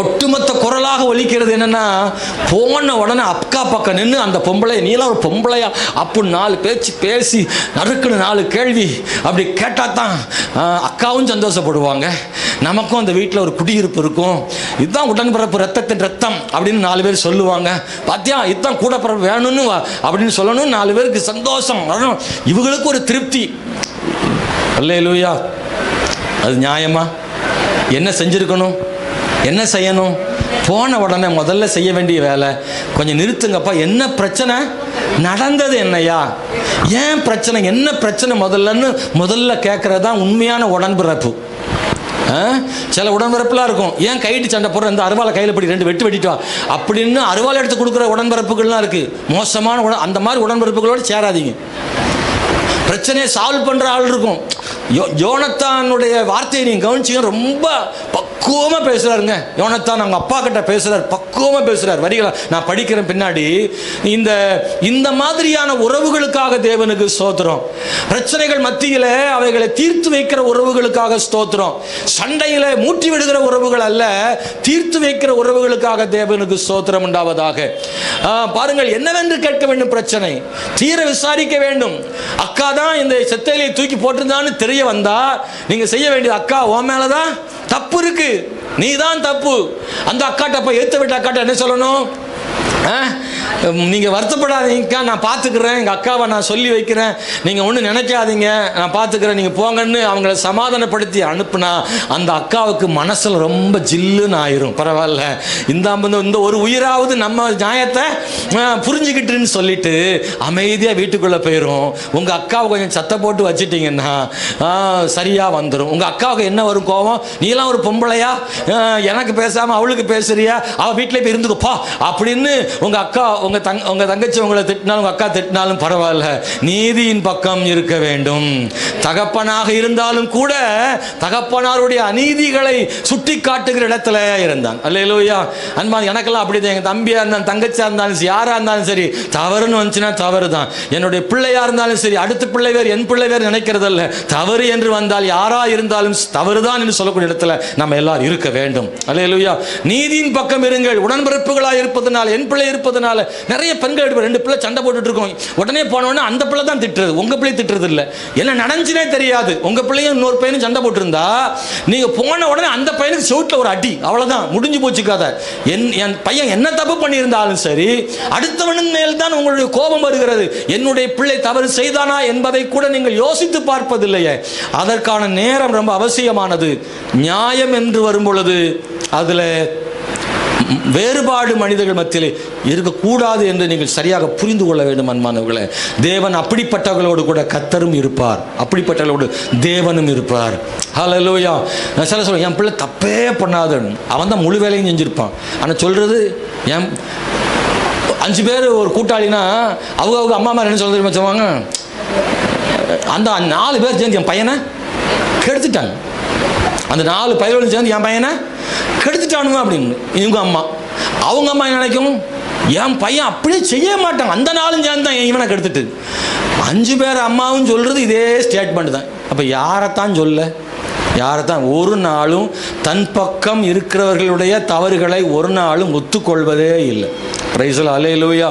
ஒட்டுமொத்த குரலாக ஒலிக்கிறது என்னன்னா, போன உடனே அக்கா பக்கம் நின்று அந்த பொம்பளை, நீலாம் ஒரு பொம்பளையா அப்படின்னு 4 பேச்சு பேசி நறுக்குன்னு 4 கேள்வி அப்படி கேட்டால் தான் அக்காவும் சந்தோஷப்படுவாங்க, நமக்கும் அந்த வீட்டில் ஒரு குடியிருப்பு இருக்கும். இதுதான் உடன்பிறப்பு, ரத்தத்தின் ரத்தம் அப்படின்னு 4 பேர் சொல்லுவாங்க. பார்த்தியா, இதுதான் கூட பிறப்பு வேணும்னு அப்படின்னு சொல்லணும். 4 பேருக்கு சந்தோஷம் வரணும், இவங்களுக்கு ஒரு திருப்தி. அல்லேலூயா. அது நியாயமா? என்ன செஞ்சுருக்கணும்? என்ன செய்யணும்? போன உடனே முதல்ல செய்ய வேண்டிய வேலை, கொஞ்சம் நிறுத்துங்கப்பா, என்ன பிரச்சனை நடந்தது, என்னையா, ஏன் பிரச்சனை, என்ன பிரச்சனை முதல்ல கேட்கறது தான் உண்மையான உடன்பிறப்பு. சில உடன்பிறப்புலாம் இருக்கும், ஏன் கைட்டு சண்டை போடுற, இந்த அருவாலை கையில் படி 2 வெட்டு வெட்டிட்டு வா அப்படின்னு அருவாலை எடுத்து கொடுக்குற உடன்பிறப்புகள்லாம் இருக்குது. மோசமான அந்த மாதிரி உடன்பிறப்புகளோடு சேராதீங்க. பிரச்சனையை சால்வ் பண்ணுற ஆள் இருக்கும். யோனத்தானுடைய வார்த்தையை நீங்கள் கவனிச்சிங்க, ரொம்ப பக்குவமாக பேசுகிறாருங்க யோனத்தான். அவங்க அப்பா கிட்ட பேசுகிறார், பக்குவமாக பேசுகிறார். வரிகளை நான் படிக்கிறேன் பின்னாடி. இந்த மாதிரியான உறவுகளுக்காக தேவனுக்கு ஸ்தோத்திரம். பிரச்சனைகள் மத்தியில் அவைகளை தீர்த்து வைக்கிற உறவுகளுக்காக ஸ்தோத்திரம். சண்டையில் மூட்டி விடுகிற உறவுகள் அல்ல, தீர்த்து வைக்கிற உறவுகளுக்காக தேவனுக்கு ஸ்தோத்திரம் உண்டாவதாக. பாருங்கள், என்னவென்று கேட்க வேண்டும், பிரச்சனை தீர விசாரிக்க வேண்டும். அக்கா தான் இந்த செத்தையிலே தூக்கி போட்டிருந்தான்னு தெரிய வந்தா நீங்க செய்ய வேண்டியது, அக்கா உன் மேலதான் தப்பு இருக்கு, நீ தான் தப்பு. அந்த அக்காட்ட போய் ஏத்த விட்ட அக்காட்ட என்ன சொல்லணும்? நீங்கள் வருத்தப்படாதீங்கக்கா, நான் பார்த்துக்கிறேன், எங்கள் அக்காவை நான் சொல்லி வைக்கிறேன், நீங்கள் ஒன்றும் நினைக்காதீங்க, நான் பார்த்துக்கிறேன், நீங்கள் போங்கன்னு அவங்கள சமாதானப்படுத்தி அனுப்புனா அந்த அக்காவுக்கு மனசில் ரொம்ப ஜில்லுன்னு ஆயிரும். பரவாயில்ல, இந்த ஒரு உயிராவது நம்ம நியாயத்தை புரிஞ்சுக்கிட்டுன்னு சொல்லிட்டு அமைதியாக வீட்டுக்குள்ளே போயிடும். உங்கள் அக்காவை கொஞ்சம் சத்தம் போட்டு வச்சுட்டிங்கன்னா சரியாக வந்துடும். உங்கள் அக்காவுக்கு என்ன வரும் கோபம், நீலாம் ஒரு பொம்பளையா, எனக்கு பேசாமல் அவளுக்கு பேசுறியா, அவள் வீட்டிலே போய் இருந்துக்கப்பா அப்படின்னு உங்கள் அக்கா உங்கள் தங்கச்சி உங்களை திட்டினாலும் உங்கள் அக்கா திட்டினாலும் பரவாயில்ல, நீதியின் பக்கம் இருக்க வேண்டும். தகப்பனாக இருந்தாலும் கூட தகப்பனாருடைய அநீதிகளை சுட்டி காட்டுகிற இடத்துல இருந்தான். அல்லேலூயா. அன்பா, எனக்கெல்லாம் அப்படிதான். எங்கள் தம்பியாக இருந்தாலும் தங்கச்சியாக இருந்தாலும் யாராக இருந்தாலும் சரி, தவறுன்னு வந்துச்சுன்னா தவறு தான். என்னுடைய பிள்ளையாக இருந்தாலும் சரி, அடுத்த பிள்ளை வேறு என் பிள்ளை வேறு நினைக்கிறதல்ல, தவறு என்று வந்தால் யாராக இருந்தாலும் தவறு தான் என்று சொல்லக்கூடிய இடத்துல நம்ம எல்லாரும் இருக்க வேண்டும். அல்லேலூயா. நீதியின் பக்கம் இருங்கள். உடன்பிறப்புகளாக இருப்பதனால, என் பிள்ளை இருப்பதனால நிறைய பெண்கள் 2 பிள்ளை சண்டை போட்டுட்டு இருக்கோம். உடனே போனோடனே அந்த பிள்ளை தான் திட்டுறது, உங்க பிள்ளை திட்டுறது இல்லை. என்ன நடந்துச்சுனே தெரியாது. உங்க பிள்ளையும் இன்னொரு பையனும் சண்டை போட்டுருந்தா நீங்க போன உடனே அந்த பையனுக்கு செவுட்டில் ஒரு அடி, அவ்வளவுதான், முடிஞ்சு போச்சு கதை. என் பையன் என்ன தப்பு பண்ணியிருந்தாலும் சரி, அடுத்தவனின் மேல் தான் உங்களுடைய கோபம் வருகிறது. என்னுடைய பிள்ளை தவறு செய்தானா என்பதை கூட நீங்கள் யோசித்து பார்ப்பதில்லையே. அதற்கான நேரம் ரொம்ப அவசியமானது. நியாயம் என்று வரும் பொழுது அதுல வேறுபாடு மனிதர்கள் மத்தியிலே இருக்கக்கூடாது என்று நீங்கள் சரியாக புரிந்து கொள்ள வேண்டும். அன்பானவர்களே, தேவன் அப்படிப்பட்டவர்களோடு கூட கர்த்தரும் இருப்பார், அப்படிப்பட்டவர்களோடு தேவனும் இருப்பார். ஹல்லேலூயா. நான் சில சொல்லுவேன், என் பிள்ளை தப்பே பண்ணாதன்னு, அவன் தான் முழு வேலையும் செஞ்சிருப்பான். ஆனால் சொல்றது, என் 5 பேர் ஒரு கூட்டாளினா அவங்க அம்மா என்ன சொல்ல சொல்லுவாங்க, அந்த 4 பேர் சேர்ந்து என் பையனை கெடுத்துட்டாங்க, அந்த 4 பையனும் சேர்ந்து என் பையனை கெடுத்துட்டானுங்க அப்படின்னு இவங்க அம்மா. அவங்க அம்மா நினைக்கும், என் பையன் அப்படியே செய்ய மாட்டான், அந்த 4 சேர்ந்து தான் இவனை கெடுத்துட்டு. 5 பேர் அம்மாவும் சொல்றது இதே ஸ்டேட்மெண்ட் தான். அப்போ யாரைத்தான் சொல்ல, யாரைத்தான்? ஒரு நாளும் தன் பக்கம் இருக்கிறவர்களுடைய தவறுகளை ஒரு நாளும் ஒத்துக்கொள்வதே இல்லை. Praise the Lord. அல்லேலூயா.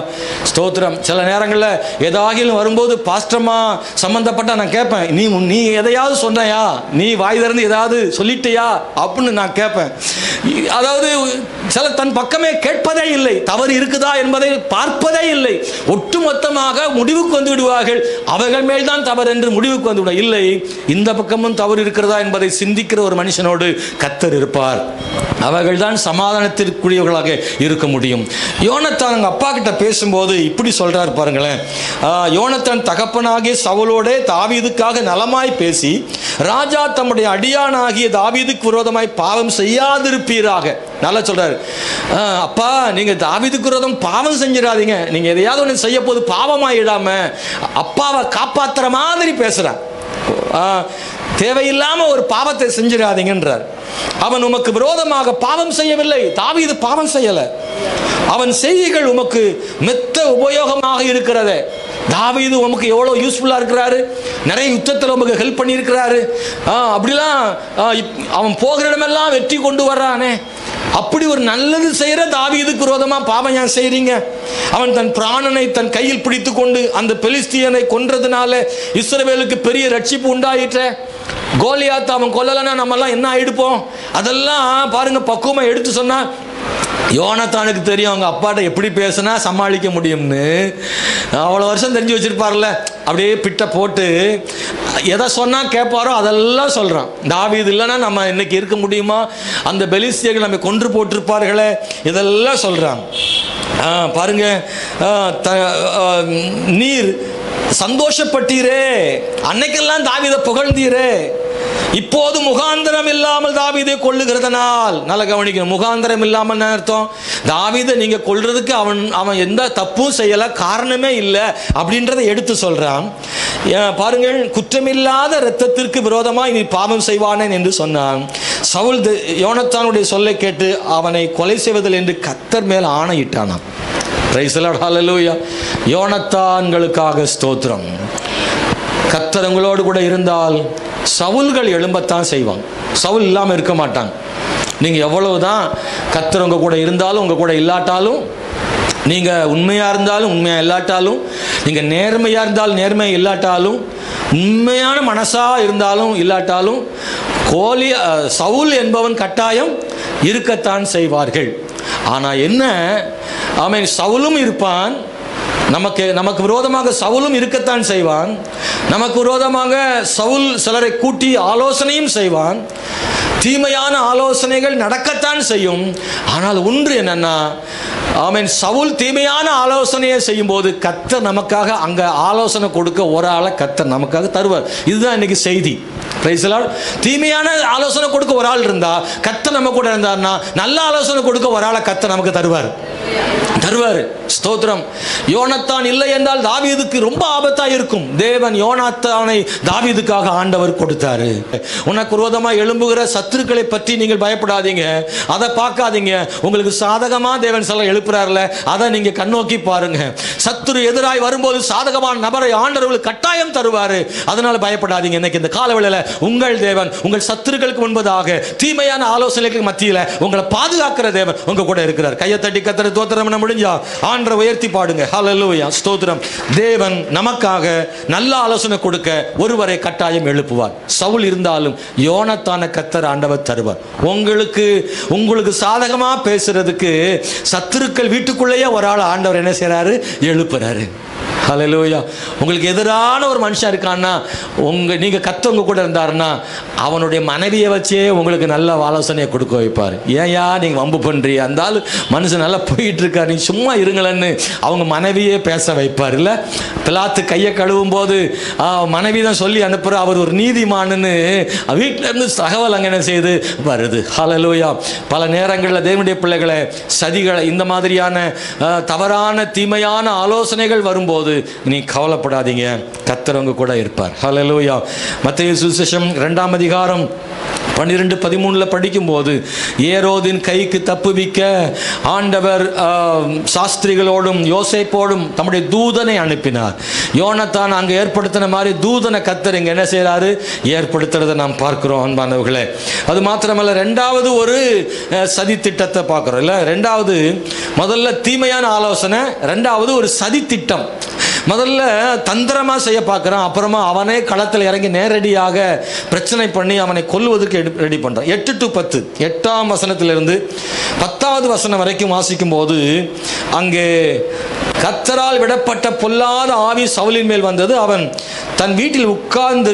ஸ்தோத்திரம். சில நேரங்களில் ஏதாகிலும் வரும்போது பாஸ்டர்மா சம்பந்தப்பட்ட நான் கேட்பேன், நீ எதையாவது சொன்னையா, நீ வாய் திறந்து ஏதாவது சொல்லிட்டியா அப்படின்னு நான் கேட்பேன். அதாவது சில தன் பக்கமே கேட்பதே இல்லை, தவறு இருக்குதா என்பதை பார்ப்பதே இல்லை, ஒட்டுமொத்தமாக முடிவுக்கு வந்து விடுவார்கள். அவர்கள் மேல் தான் தவறு என்று முடிவுக்கு வந்து விட இல்லை, இந்த பக்கமும் தவறு இருக்கிறதா என்பதை சிந்திக்கிற ஒரு மனுஷனோடு கர்த்தர் இருப்பார். அவர்கள் தான் சமாதானத்திற்குரியவர்களாக இருக்க முடியும். யோனத்தான் யோனத்தான் அவங்க அப்பா கிட்ட பேசும்போது இப்படி சொல்றாரு பாருங்களேன். யோனத்தான் தகப்பனாகிய சவுலோட தாவீதுக்காக நலமாய் பேசி, ராஜா தம்முடைய அடியானாகிய தாவீதுக்கு விரோதமாய் பாவம் செய்யாதிருப்பீராக. நல்லா சொல்றாரு. அப்பா, நீங்க தாவீதுக்கு விரோதம் பாவம் செஞ்சிடாதீங்க. நீங்க எதையாவது ஒன்று செய்ய போது பாவமாயிடாம அப்பாவை காப்பாத்துற மாதிரி பேசுறான். தேவையில்லாம ஒரு பாவத்தை செஞ்சிடாதீங்கன்றார். அவன் உமக்கு விரோதமாக பாவம் செய்யவில்லை. தாவீது பாவம் செய்யல. அவன் செய்திகள் உமக்கு மெத்த உபயோகமாக இருக்கிறது. தாவீது உமக்கு எவ்வளவு யூஸ்ஃபுல்லா இருக்கிறாரு. நிறைய யுத்தத்தில் உமக்கு ஹெல்ப் பண்ணி இருக்கிறாரு. அப்படிலாம் அவன் போகிற இடமெல்லாம் வெற்றி கொண்டு வர்றானே. அப்படி ஒரு நல்லது செய்யற தாவீதுக்கு விரோதமா பாவம் ஏன் செய்றீங்க? அவன் தன் பிராணனை தன் கையில் பிடித்து கொண்டு அந்த பெலிஸ்தியனை கொன்றதுனால இஸ்ரவேலுக்கு பெரிய ரட்சிப்பு உண்டாயிற்று. கோலியாத் அவன் கொல்லலைன்னா நம்ம எல்லாம் என்ன ஆயிடுப்போம்? அதெல்லாம் பாருங்க, பக்குவமா எடுத்து சொன்னா யோனத்தானுக்கு தெரியும் அவங்க அப்பாட்ட எப்படி பேசினா சமாளிக்க முடியும்னு. அவ்வளோ வருஷம் தெரிஞ்சு வச்சிருப்பார்ல. அப்படியே பிட்ட போட்டு எதை சொன்னா கேட்பாரோ அதெல்லாம் சொல்றான். தாவீது இல்லைன்னா நம்ம இன்னைக்கு இருக்க முடியுமா? அந்த பெலிஸ்தியர்கள் நம்ம கொன்று போட்டிருப்பார்களே, இதெல்லாம் சொல்றான். பாருங்க, நீர் சந்தோஷப்பட்டீரே, அன்னைக்கெல்லாம் தாவீதை புகழ்ந்தீரே, இப்போது முகாந்திரம் இல்லாமல் தாவீதை கொல்லுகிறதனால். நல்லா கவனிக்கணும், முகாந்திரம் இல்லாமல் அர்த்தம் தாவீதை நீங்க கொல்றதுக்கு அவன் எந்த தப்பும் செய்யல, காரணமே இல்லை அப்படின்றத எடுத்து சொல்றான். பாருங்கள், குற்றமில்லாத இரத்தத்திற்கு விரோதமாக நீ பாவம் செய்வானேன் என்று சொன்னான். சவுல் யோனத்தானுடைய சொல்லை கேட்டு அவனை கொலை செய்வதில் என்று கர்த்தர் மேல் ஆணையிட்டானாம். பிரைஸ் தி லார்ட், ஹல்லேலூயா. யோனத்தான்களுக்காக ஸ்தோத்திரம். கர்த்தர் உங்களோடு கூட இருந்தால் சவுல்கள் எழும்பத்தான் செய்வாங்க. சவுல் இல்லாமல் இருக்க மாட்டாங்க. நீங்கள் எவ்வளவுதான் கர்த்தர் உங்க கூட இருந்தாலும் உங்க கூட இல்லாட்டாலும், நீங்கள் உண்மையாக இருந்தாலும் உண்மையாக இல்லாட்டாலும், நீங்கள் நேர்மையாக இருந்தாலும் நேர்மையாக இல்லாட்டாலும், உண்மையான மனசாக இருந்தாலும் இல்லாட்டாலும், சவுல் என்பவன் கட்டாயம் இருக்கத்தான் செய்வார்கள். ஆனால் என்ன, அவன் சவுலும் இருப்பான், நமக்கு விரோதமாக சவுலும் இருக்கத்தான் செய்வான். நமக்கு விரோதமாக சவுல் சிலரை கூட்டி ஆலோசனையும் செய்வான். தீமையான ஆலோசனைகள் நடக்கத்தான் செய்யும். ஆனால் ஒன்று என்னன்னா, சவுல் தீமையான ஆலோசனையை செய்யும் போது கர்த்தர் நமக்காக அங்க ஆலோசனை கொடுக்க ஒரு ஆளை கர்த்தர் நமக்காக தருவார். இதுதான் இன்னைக்கு செய்தி. Price the Lord. தீமையான ஆலோசனை கொடுக்க ஒரு ஆள் இருந்தா, கர்த்தர் நம்ம கூட இருந்தார்னா, நல்ல ஆலோசனை கொடுக்க ஒரு ஆளை கர்த்தர் நமக்கு தருவார். ஸ்தோத்திரம். யோனத்தான் இல்லை என்றால் தாவீதுக்கு ரொம்ப ஆபத்தா இருக்கும். தேவன் யோனத்தானை தாவீதுக்காக ஆண்டவர் கொடுத்தாரு. உனக்கு விரோதமாக எழும்புகிற சத்துருக்களை பற்றி நீங்கள் பயப்படாதீங்க, அதை பார்க்காதீங்க. உங்களுக்கு சாதகமா தேவன் சில எழுப்புறாருல, அதை நீங்க கண்ணோக்கி பாருங்க. சத்துரு எதிராய் வரும்போது சாதகமான நபரை ஆண்டவர் கட்டாயம் தருவாரு. அதனால பயப்படாதீங்க. இன்னைக்கு இந்த காலவேளையில உங்கள் தேவன் உங்கள் சத்துருக்களுக்கு முன்பதாக தீமையான ஆலோசனைகளுக்கு மத்தியில் உங்களை பாதுகாக்கிற தேவன் உங்க கூட இருக்கிறார். கையை தட்டி கர்த்தரை ஸ்தோத்திரம் பண்ண முடிஞ்சா ஆண்டவரை உயர்த்தி பாடுங்க. ஹல்லேலூயா, ஸ்தோத்திரம். தேவன் நமக்காக நல்ல ஆலோசனை கொடுக்க ஒருவரை கட்டாயம் எழுப்புவார். சவுல் இருந்தாலும் யோனத்தான கர்த்தர் ஆண்டவர் தருவார். உங்களுக்கு சாதகமா பேசுறதுக்கு சத்துருக்கள் வீட்டுக்குள்ளேயே ஒரு ஆள் ஆண்டவர் என்ன செய்யறாரு? எழுப்புறாரு. ஹல்லேலூயா. உங்களுக்கு எதிரான ஒரு மனுஷன் இருக்கான்னா, நீங்க கர்த்தர் கூட இருந்தாருன்னா, அவனுடைய மனைவியை வச்சே உங்களுக்கு நல்ல ஆலோசனையை கொடுக்க வைப்பார். ஏயா நீங்க வம்பு பண்றீங்க, அந்த மனுஷன் நல்லா போயிட்டு இருக்காரு, நீங்க சும்மா இருங்களன்னு அவங்க மனைவியே பேச வைப்பார். இல்ல, பிலாத்து கையை கழுவும் போது மனைவி தான் சொல்லி அனுப்புற, அவர் ஒரு நீதிமான்னு வீட்டில இருந்து தகவல் அங்கே என்ன செய்து வருது. ஹல்லேலூயா. பல நேரங்களில் தேவனுடைய பிள்ளைகளை சதிகளை இந்த மாதிரியான தவறான தீமையான ஆலோசனைகள் வரும்போது நீ கவலைப்படாதீங்க, கர்த்தர் உங்க கூட இருப்பார். ஹல்லேலூயா. மத்தேயு சுவிசேஷம் 2ஆம் அதிகாரம் 12-13 படிக்கும்போது, ஏரோதின் கைக்கு தப்புவிக்க ஆண்டவர் சாஸ்திரிகளோடும் யோசேப்போடும் தம்முடைய தூதனை அனுப்பினார். யோனத்தான் அங்கே ஏற்படுத்தின மாதிரி தூதனை கர்த்தர் இங்கே என்ன செய்யறாரு? ஏற்படுத்துறதை நாம் பார்க்கிறோம் அன்பானவர்களே. அது மாத்திரமல்ல, ரெண்டாவது ஒரு சதி திட்டத்தை பார்க்கிறோம். இல்லை, ரெண்டாவது முதல்ல தீமையான ஆலோசனை, ரெண்டாவது ஒரு சதி திட்டம். முதல்ல தந்திரமாக செய்ய பார்க்குறான், அப்புறமா அவனே களத்தில் இறங்கி நேரடியாக பிரச்சனை பண்ணி அவனை கொல்லுவதற்கு ரெடி பண்ணுறான். 8-10 8ஆம் வசனத்திலிருந்து 10ஆவது வசனம் வரைக்கும் வாசிக்கும் போது, அங்கே கர்த்தரால் விடப்பட்ட பொல்லாத ஆவி சவுலின் மேல் வந்தது. அவன் தன் வீட்டில் உட்கார்ந்து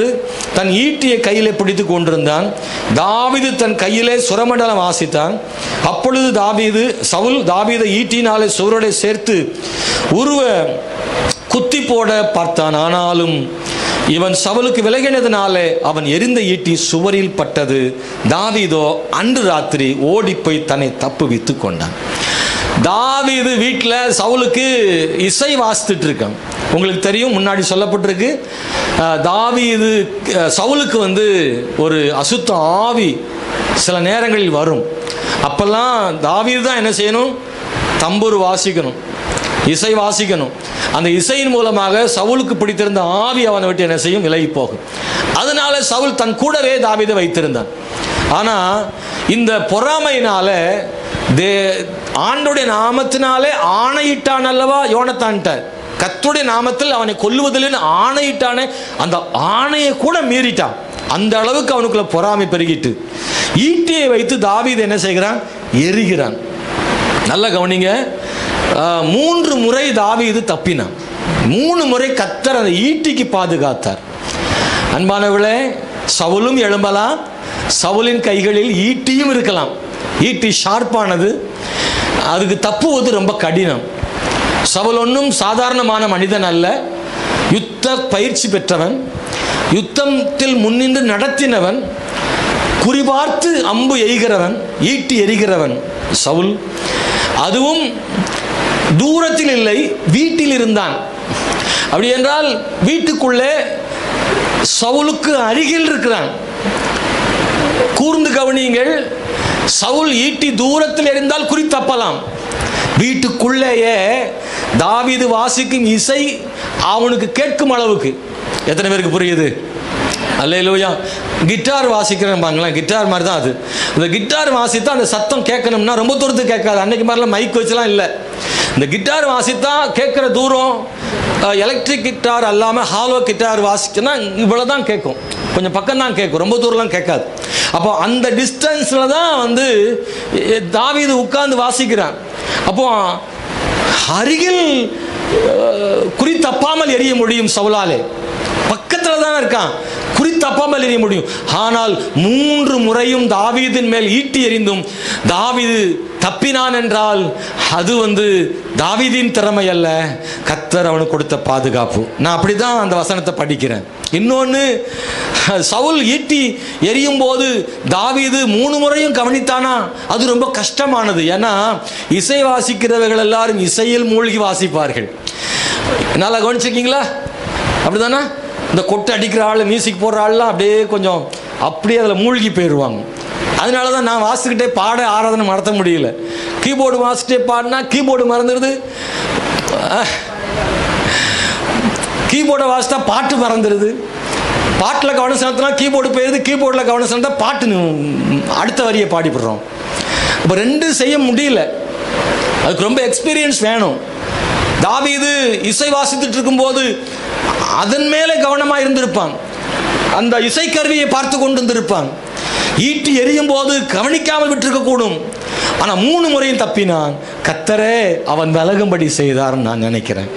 தன் ஈட்டியை கையிலே பிடித்து கொண்டிருந்தான். தாவீது தன் கையிலே சுரமண்டலம் வாசித்தான். அப்பொழுது சவுல் தாவீதை ஈட்டினாலே சுவரோட சேர்த்து உருவ குத்தி போட பார்த்தான். ஆனாலும் இவன் சவுலுக்கு விலகினதுனாலே அவன் எரிந்த ஈட்டி சுவரில் பட்டது. தாவீதோ அன்று ராத்திரி ஓடிப்போய் தன்னை தப்புவித்து கொண்டான். தாவீது வீட்டில் சவுலுக்கு இசை வாசித்துட்டு இருக்கான். உங்களுக்கு தெரியும், முன்னாடி சொல்லப்பட்டிருக்கு, தாவீது சவுலுக்கு ஒரு அசுத்த ஆவி சில நேரங்களில் வரும். அப்பெல்லாம் தாவீது தான் என்ன செய்யணும்? தம்பூர் வாசிக்கணும், இசை வாசிக்கணும். அந்த இசையின் மூலமாக சவுலுக்கு பிடித்திருந்த ஆவி அவனை விட்டு என்ன செய்யும்? விலகி போகும். அதனால சவுல் தன் கூடவே தாவீதை வைத்திருந்தான். ஆனால் இந்த பொறாமையினால ஆண்டோடைய நாமத்தினாலே ஆணையிட்டான் அல்லவா யோனத்தான்ட்ட, கர்த்தருடைய நாமத்தில் அவனை கொல்லுவதில்லைன்னு ஆணையிட்டானே, அந்த ஆணையை கூட மீறிட்டான். அந்த அளவுக்கு அவனுக்குள்ள பொறாமை பெருகிட்டு ஈட்டியை வைத்து தாவீது என்ன செய்கிறான்? எரிகிறான். நல்ல கவனிங்க, 3 முறை தாவீது தப்பினான். 3 முறை கர்த்தர் அந்த ஈட்டிக்கு பாதுகாத்தார். அன்பானவர்களே, சவுலும் எழும்பலாம், சவுலின் கைகளில் ஈட்டியும் இருக்கலாம். ஈட்டி ஷார்ப்பானது, அதுக்கு தப்புவது ரொம்ப கடினம். சவுல் ஒன்றும் சாதாரணமான மனிதன் அல்ல, யுத்த பயிற்சி பெற்றவன், யுத்தத்தில் முன்னின்று நடத்தினவன், குறிபார்த்து அம்பு எய்கிறவன், ஈட்டி எரிகிறவன் சவுல். அதுவும் தூரத்தில் இல்லை, வீட்டில் இருந்தான். அப்படி என்றால் வீட்டுக்குள்ளே சவுலுக்கு அருகில் இருக்கிறான். கூர்ந்து கவனியுங்கள், சவுல் ஈட்டி தூரத்தில் எறிந்தால் குறி தப்பலாம். வீட்டுக்குள்ளேயே தாவீது வாசிக்கும் இசை அவனுக்கு கேட்கும் அளவுக்கு. எத்தனை பேருக்கு புரியுது? அல்லேலூயா. கிட்டார் வாசிக்கிறேன்பாங்களா, கிட்டார் மாதிரி தான் அது. இந்த கிட்டார் வாசித்தா அந்த சத்தம் கேட்கணும்னா ரொம்ப தூரத்துக்கு கேட்காது. அன்னைக்கு மாதிரிலாம் மைக் வச்சுலாம் இல்லை. இந்த கிட்டார் வாசித்தா கேட்குற தூரம் எலக்ட்ரிக் கிட்டார் அல்லாமல் ஹாலோ கிட்டார் வாசிச்சுன்னா இவ்வளோ தான் கேட்கும், கொஞ்சம் பக்கம் தான் கேட்கும், ரொம்ப தூரம்லாம் கேட்காது. அப்போ அந்த டிஸ்டன்ஸில் தான் தாவீது உட்கார்ந்து வாசிக்கிறான். அப்போ அருகில் குறி தப்பாமல் எரிய முடியும் சவுலாலே, பக்கத்தில் தான் இருக்கான், குறி தப்பாமல் எரிய முடியும். ஆனால் 3 முறையும் தாவீதின் மேல் ஈட்டி எறிந்தும் தாவீது தப்பினான் என்றால் அது தாவீதின் திறமை அல்ல, கர்த்தர் அவனுக்கு கொடுத்த பாதுகாப்பு. நான் அப்படிதான் அந்த வசனத்தை படிக்கிறேன். இன்னொன்று, சவுல் ஈட்டி எரியும் போது தாவீது 3 முறையும் கவனித்தானா, அது ரொம்ப கஷ்டமானது. ஏன்னா இசை வாசிக்கிறவர்கள் எல்லாரும் இசையில் மூழ்கி வாசிப்பார்கள். நல்லா கவனிச்சிருக்கீங்களா? அப்படிதானா? இந்த கொட்டு அடிக்கிற ஆள், மியூசிக் போடுற ஆள்லாம் அப்படியே அதில் மூழ்கி போயிடுவாங்க. அதனால தான் நான் வாசிக்கிட்டே பாட ஆராதனை நடத்த முடியல. கீபோர்டு வாசிக்கிட்டே பாடினா கீபோர்டு மறந்துடுது, கீபோர்டை வாசித்தா பாட்டு மறந்துடுது, பாட்டில் கவனம் செலுத்தினா கீபோர்டு போயிடுது, கீபோர்டில் கவனம் செலுத்தா பாட்டு அடுத்த வரியை பாடிப்படுறோம். இப்போ 2 செய்ய முடியல, அதுக்கு ரொம்ப எக்ஸ்பீரியன்ஸ் வேணும். தாவீது இசை வாசித்துட்டு இருக்கும்போது அதன் மேலே கவனமாக இருந்திருப்பான், அந்த இசைக்கருவியை பார்த்து கொண்டு இருந்திருப்பான். ஈட்டி எரியும் போது கவனிக்காமல் விட்டிருக்க கூடும். ஆனால் 3 முறையும் தப்பினான். கர்த்தரே அவன் விலகும்படி செய்தார்னு நான் நினைக்கிறேன்.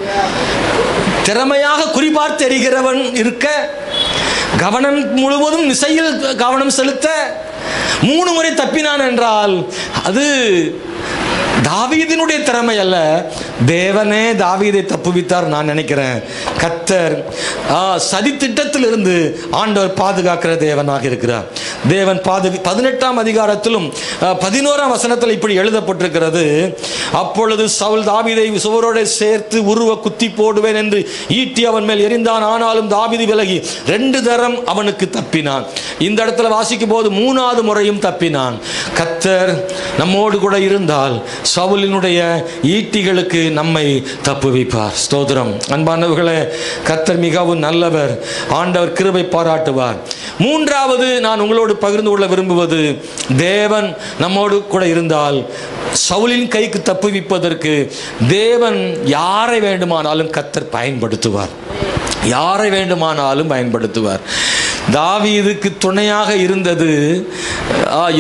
திறமையாக குறிபார்த்து எரிகிறவன் இருக்க, கவனம் முழுவதும் இசையில் கவனம் செலுத்த 3 முறை தப்பினான் என்றால் அது தாவீதினுடைய திறமை அல்ல, தேவனே தாவீதை தப்புவித்தார் நான் நினைக்கிறேன். கர்த்தர் சதி திட்டத்தில் இருந்து ஆண்டவர் பாதுகாக்கிற தேவனாக இருக்கிறார். தேவன் 18ஆம் அதிகாரத்திலும் 11ஆம் வசனத்தில் இப்படி எழுதப்பட்டிருக்கிறது, அப்பொழுது சவுல் தாவீதை சுவரோடு சேர்த்து உருவ குத்தி போடுவேன் என்று ஈட்டி அவன் மேல் எறிந்தான். ஆனாலும் தாவீது விலகி 2 தரம் அவனுக்கு தப்பினான். இந்த இடத்துல வாசிக்கும் போது 3வது முறையும் தப்பினான். கர்த்தர் நம்மோடு கூட இருந்தால் சவுலினுடைய ஈட்டிகளுக்கு நம்மை தப்புவிப்பார். ஸ்தோத்திரம். அன்பானவர்களே, கர்த்தர் மிகவும் நல்லவர், ஆண்டவர் கிருபை பாராட்டுவார். 3வது நான் உங்களோடு பகிர்ந்து கொள்ள விரும்புவது, தேவன் நம்மோடு கூட இருந்தால் சவுலின் கைக்கு தப்புவிப்பதற்கு தேவன் யாரை வேண்டுமானாலும் கர்த்தர் பயன்படுத்துவார், யாரை வேண்டுமானாலும் பயன்படுத்துவார். தாவீதுக்கு துணையாக இருந்தது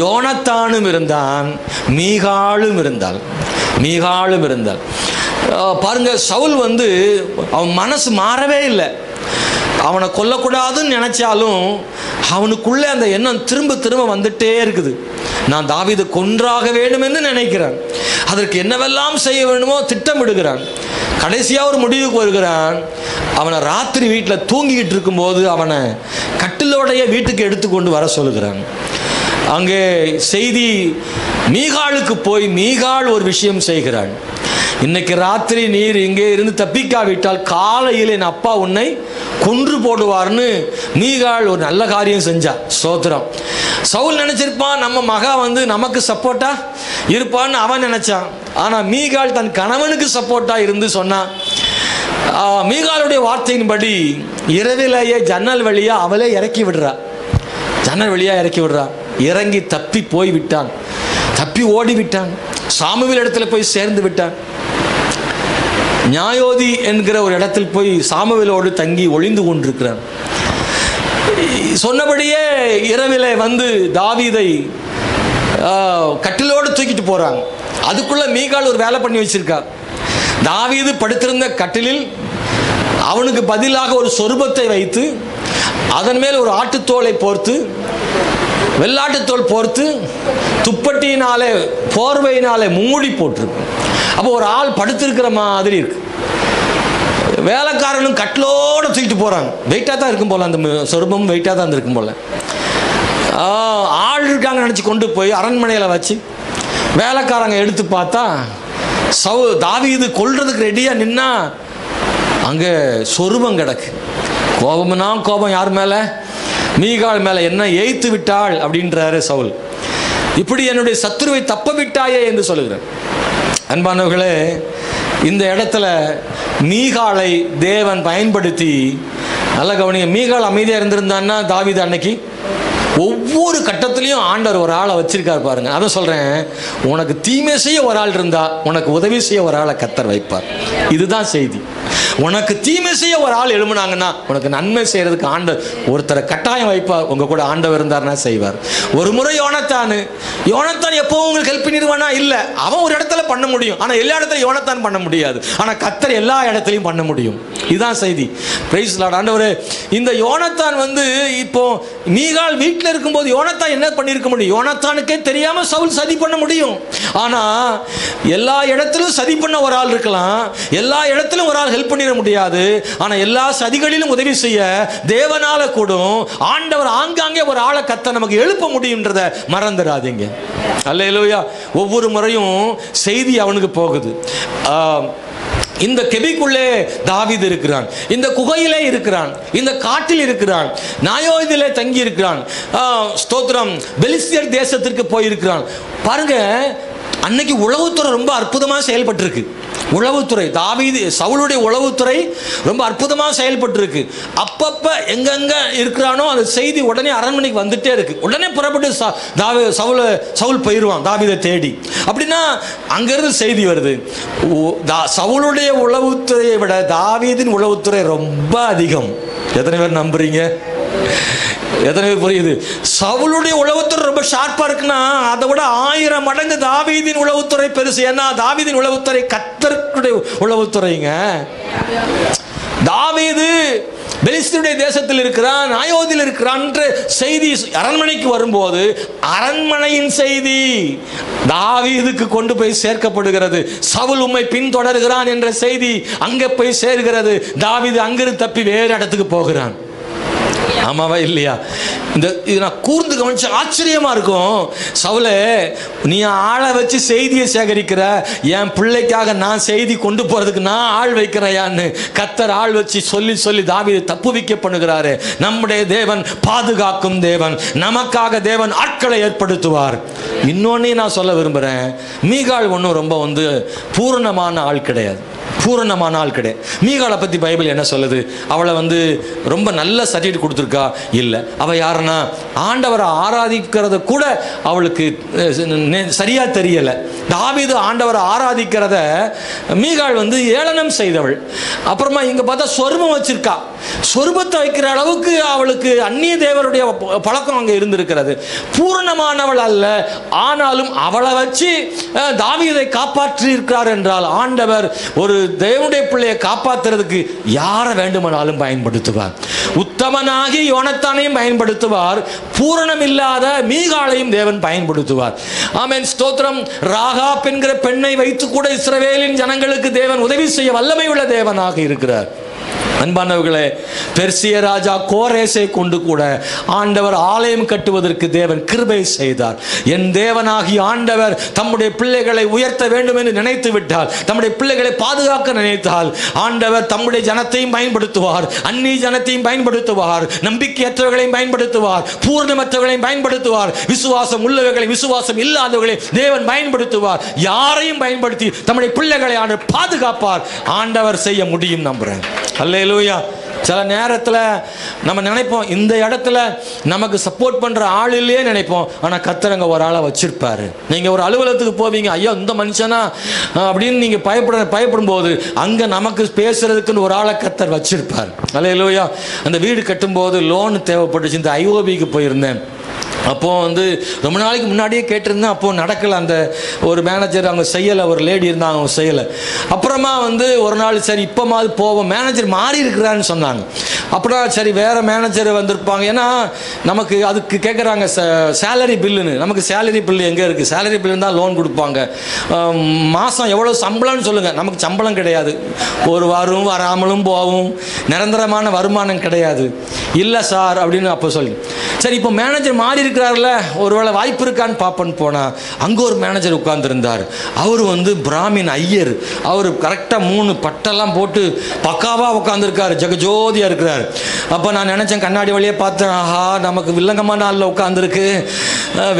யோனத்தானும் இருந்தான், மீகாளும் இருந்தாள். பாருங்க, சவுல் அவன் மனசு மாறவே இல்லை. அவனை கொல்லக்கூடாதுன்னு நினைச்சாலும் அவனுக்குள்ளே அந்த எண்ணம் திரும்ப திரும்ப வந்துட்டே இருக்குது. நான் தாவீதை கொன்றாக வேண்டும் என்று நினைக்கிறான். அதற்கு என்னவெல்லாம் செய்ய வேண்டுமோ திட்டமிடுகிறான். கடைசியாக ஒரு முடிவுக்கு வருகிறான். அவனை ராத்திரி வீட்டில் தூங்கிக்கிட்டு இருக்கும்போது அவனை கட்டிலோடைய வீட்டுக்கு எடுத்துக்கொண்டு வர சொல்லுகிறான். அங்கே செய்தி மீகாளுக்கு போய் மீகாள் ஒரு விஷயம் செய்கிறாள். இன்னைக்கு ராத்திரி நீர் இங்கே இருந்து தப்பிக்காவிட்டால் காலையில் என் அப்பா உன்னை கொன்று போடுவார்னு மீகாள் ஒரு நல்ல காரியம் செஞ்சா. ஸ்தோத்திரம். சவுல் நினைச்சிருப்பான் நம்ம மகா நமக்கு சப்போர்ட்டா இருப்பான்னு அவன் நினைச்சான். ஆனால் மீகாள் தன் கணவனுக்கு சப்போர்ட்டா இருந்து சொன்னான். மீகாளுடைய வார்த்தையின்படி இரவிலேயே ஜன்னல் வழியா அவளே இறக்கி விடுறா. ஜன்னல் வழியா இறக்கி விடுறா. இறங்கி தப்பி போய் விட்டான். தப்பி ஓடி விட்டான். சாமுவேல் இடத்துல போய் சேர்ந்து விட்டான். நியாயோதி என்கிற ஒரு இடத்தில் போய் சாமுவேலோடு தங்கி ஒளிந்து கொண்டிருக்கிறான். சொன்னபடியே இரவிலே தாவீதை கட்டிலோடு தூக்கிட்டு போறாங்க. அதுக்குள்ள மீகாள் ஒரு வேலை பண்ணி வச்சிருக்கா. தாவீது படுத்திருந்த கட்டிலில் அவனுக்கு பதிலாக ஒரு சொருபத்தை வைத்து அதன் மேல் ஒரு ஆட்டுத்தோலை போர்த்து, வெள்ளாட்டுத்தோல் போர்த்து, துப்பட்டியினாலே போர்வையினாலே மூடி போட்டிருக்கு. அப்போ ஒரு ஆள் படுத்திருக்கிற மாதிரி இருக்கு. வேலைக்காரனும் கட்டிலோடு தூக்கிட்டு போறாங்க. வெயிட்டாக தான் இருக்கும் போல, அந்த சொருபமும் வெயிட்டாக தான் இருக்கும் போல. ஆள் இருக்காங்க நினச்சி கொண்டு போய் அரண்மனையில் வச்சு வேலைக்காரங்க எடுத்து பார்த்தா தாவீது கொல்றதுக்கு ரெடியாக நின்னா அங்கே சொருபம் கிடக்கு. கோபம்னா கோபம் யார் மேலே? மீகாள் மேலே. என்ன எய்த்து விட்டாள் அப்படின்றாரு சவுல். இப்படி என்னுடைய சத்துருவை தப்ப விட்டாயே என்று சொல்லுகிறேன். அன்பானவர்களே, இந்த இடத்துல மீகாளை தேவன் பயன்படுத்தி, நல்ல கவனிங்க, மீகாள் அமைதியாக இருந்திருந்தான்னா தாவீது அன்னைக்கு ஒவ்வொரு கட்டத்திலையும் ஆண்டவர் ஒரு ஆளை வச்சிருக்காரு பாருங்க. அதை சொல்றேன், உனக்கு தீமை செய்ய ஒரு ஆள் இருந்தா உனக்கு உதவி செய்ய ஒரு ஆளை கர்த்தர் வைப்பார். இதுதான் செய்தி. உனக்கு தீமை செய்ய ஒரு ஆள் எழுமுனாங்கன்னா உனக்கு நன்மை செய்யறதுக்கு ஆண்டவர் ஒருத்தரை கட்டாயம் வைப்பார். உங்க கூட ஆண்டவர் இருந்தார்னா செய்வார். ஒரு முறை யோனத்தான் எப்பவும் உங்களுக்கு ஹெல்ப் பண்ணிடுவானா? இல்லை, அவன் ஒரு இடத்துல பண்ண முடியும். ஆனால் எல்லா இடத்துலையும் யோனத்தான் பண்ண முடியாது. ஆனால் கர்த்தர் எல்லா இடத்துலையும் பண்ண முடியும். இதுதான் செய்தி. Praise Lord. ஆண்டவரே, இந்த யோனத்தான் இப்போ மீகாள் வீட்டில் இருக்கும்போது யோனத்தான் என்ன பண்ணியிருக்க முடியும்? யோனத்தானுக்கே தெரியாம சவுல் சதி பண்ண முடியும். ஆனா எல்லா இடத்திலும் சதி பண்ண ஒரு ஆள் இருக்கலாம், எல்லா இடத்திலும் ஒரு ஆள் ஹெல்ப் பண்ணிட முடியாது. ஆனா எல்லா சதிகளிலும் உதவி செய்ய தேவனால கூடும். ஆண்டவர் ஆங்காங்கே ஒரு ஆளை கர்த்தர் நமக்கு எழுப்ப முடியும்ன்றத மறந்துடாதீங்க. அல்லேலூயா. ஒவ்வொரு முறையும் செய்தி அவனுக்கு போகுது. இந்த கெபிக்குள்ளே தாவீது இருக்கிறான், இந்த குகையிலே இருக்கிறான், இந்த காட்டில் இருக்கிறான், நாயோதிலே தங்கி இருக்கிறான். ஸ்தோத்திரம். பெலிஸ்தியர் தேசத்திற்கு போயிருக்கிறான். பாருங்க, அன்னைக்கு உளவுத்துறை ரொம்ப அற்புதமாக செயல்பட்டிருக்கு. உளவுத்துறை, தாவீது சவுளுடைய உளவுத்துறை ரொம்ப அற்புதமாக செயல்பட்டிருக்கு. அப்பப்ப எங்கெங்க இருக்கிறானோ அந்த செய்தி உடனே அரண்மனைக்கு வந்துட்டே இருக்கு. உடனே புறப்பட்டு சவுல் போயிடுவான் தாவீதை தேடி. அப்படின்னா அங்கிருந்து செய்தி வருது. சவுளுடைய உளவுத்துறையை விட தாவீதின் உளவுத்துறை ரொம்ப அதிகம். எத்தனை பேர் நம்புறீங்க? எத்தனை பேர் புரியுது? சவுளுடைய உளவுத்துறை ரொம்ப ஷார்ப்பா இருக்குன்னா அதை விட 1000 மடங்கு தாவீதின் உளவுத்துறை பெருசு. ஏன்னா தாவீதின் உளவுத்துறை கர்த்தருடைய உளவுத்துறைங்க. தாவீது பெலிஸ்தருடைய தேசத்தில் இருக்கிறான், நாயோதில் இருக்கிறான் செய்தி அரண்மனைக்கு வரும்போது அரண்மனையின் செய்தி தாவீதுக்கு கொண்டு போய் சேர்க்கப்படுகிறது. சவுல் உம்மை பின்தொடர்கிறான் என்ற செய்தி அங்கே போய் சேர்கிறது. தாவீது அங்கிருந்து தப்பி வேறு இடத்துக்கு போகிறான். ஆமாவா இல்லையா? இது நான் கூர்ந்து கவனிச்சு ஆச்சரியமா இருக்கும். சவுலே, நீ ஆளை வச்சு செய்தியை சேகரிக்கிற, என் பிள்ளைக்காக நான் செய்தி கொண்டு போறதுக்கு நான் ஆள் வைக்கிறேன்னு கர்த்தர் ஆள் வச்சு சொல்லி சொல்லி தாவீதை தப்புவிக்க பண்ணுகிறாரு. நம்முடைய தேவன் பாதுகாக்கும் தேவன், நமக்காக தேவன் ஆட்களை ஏற்படுத்துவார். இன்னொன்னு நான் சொல்ல விரும்புறேன், மீகாள் ஒன்றும் ரொம்ப பூரணமான ஆள் கிடையாது. பூரணமான ஆள் கிடையாது. மீகாளை பற்றி பைபிள் என்ன சொல்லுது? அவளை ரொம்ப நல்ல சர்டிஃபிகேட் கொடுத்துருக்கா? இல்லை. அவள் யாருன்னா ஆண்டவரை ஆராதிக்கிறத கூட அவளுக்கு சரியாக தெரியலை. தாவீது ஆண்டவரை ஆராதிக்கிறத மீகாள் ஏளனம் செய்தவள். அப்புறமா இங்கே பார்த்தா சொருபம் வச்சிருக்கா. சொருபத்தை வைக்கிற அளவுக்கு அவளுக்கு அந்நிய தேவருடைய பழக்கம் அங்கே இருந்திருக்கிறது. பூரணமானவள் அல்ல, ஆனாலும் அவளை வச்சு தாவீதை காப்பாற்றி இருக்கிறார் என்றால் ஆண்டவர் ஒரு தேவனுடைய பிள்ளையை காப்பாற்றுறதுக்கு யாரை வேண்டுமானாலும் பயன்படுத்துவார். உத்தமனாகி யோனத்தானையும் பயன்படுத்துவார், பூரணம் இல்லாத மீகாளையும் தேவன் பயன்படுத்துவார். ஆமென், ஸ்தோத்திரம். ராகாப் என்கிற பெண்ணை வைத்து கூட இஸ்ரவேலின் ஜனங்களுக்கு தேவன் உதவி செய்ய வல்லமை உள்ள தேவனாக இருக்கிறார். அன்பானவர்களே, பெர்சிய ராஜா கோரேசை கொண்டு கூட ஆண்டவர் ஆலயம் கட்டுவதற்கு தேவன் கிருபை செய்தார். என் தேவனாகி ஆண்டவர் தம்முடைய பிள்ளைகளை உயர்த்த வேண்டும் என்று நினைத்து விட்டால், தம்முடைய பிள்ளைகளை பாதுகாக்க நினைத்தால், ஆண்டவர் தம்முடைய ஜனத்தையும் பயன்படுத்துவார், அந்நிய ஜனத்தையும் பயன்படுத்துவார், நம்பிக்கையற்றவர்களையும் பயன்படுத்துவார், பூர்ணமற்றவர்களையும் பயன்படுத்துவார், விசுவாசம் உள்ளவர்களையும் விசுவாசம் இல்லாதவர்களை தேவன் பயன்படுத்துவார். யாரையும் பயன்படுத்தி தம்முடைய பிள்ளைகளை ஆண்டவர் பாதுகாப்பார். ஆண்டவர் செய்ய முடியும் நம்புறேன். அல்லேலூயா. சில நேரத்தில் நம்ம நினைப்போம், இந்த இடத்துல நமக்கு சப்போர்ட் பண்ணுற ஆள் இல்லையே நினைப்போம். ஆனால் கர்த்தர் அங்கே ஒரு ஆளை வச்சிருப்பாரு. நீங்கள் ஒரு அலுவலகத்துக்கு போவீங்க, ஐயோ இந்த மனுஷனா அப்படின்னு நீங்கள் பயப்படும் போது அங்கே நமக்கு பேசுறதுக்குன்னு ஒரு ஆளை கர்த்தர் வச்சிருப்பார். அல்லேலூயா. அந்த வீடு கட்டும்போது லோன் தேவைப்பட்டுச்சு. இந்த ஐஓபிக்கு போயிருந்தேன். அப்போது ரொம்ப நாளைக்கு முன்னாடியே கேட்டிருந்தேன். அப்போது நடக்கலை. அந்த ஒரு மேனேஜர் அவங்க செய்யலை, ஒரு லேடி இருந்தாங்க, அவங்க செய்யலை. அப்புறமா ஒரு நாள் சரி இப்போ மாதிரி போவோம், மேனேஜர் மாறி இருக்கிறான்னு சொன்னாங்க. அப்படின்னா சரி வேறு மேனேஜர் வந்திருப்பாங்க. ஏன்னா நமக்கு அதுக்கு கேட்குறாங்க சேலரி பில்லுன்னு. நமக்கு சேலரி பில்லு எங்கே இருக்குது? சேலரி பில்லுன்னு தான் லோன் கொடுப்பாங்க. மாதம் எவ்வளோ சம்பளம்னு சொல்லுங்கள். நமக்கு சம்பளம் கிடையாது, ஒரு வரும் வராமலும் போகும், நிரந்தரமான வருமானம் கிடையாது. இல்லை சார் அப்படின்னு அப்போ சொல்லி சரி இப்போ மேனேஜர் மாறி இருக்கிறார்ல, ஒருவேளை வாய்ப்பு இருக்கான்னு பார்ப்பன்னு போனால் அங்கே ஒரு மேனேஜர் உட்கார்ந்துருந்தார். அவர் பிராமின் ஐயர். அவர் கரெக்டாக 3 பட்டெல்லாம் போட்டு பக்காவாக உட்காந்துருக்காரு, ஜெகஜோதியாக இருக்கிறார். அப்போ நான் நினச்சேன், கண்ணாடி வழியே பார்த்தேன், ஆஹா நமக்கு வில்லங்கமான ஆளில் உட்காந்துருக்கு,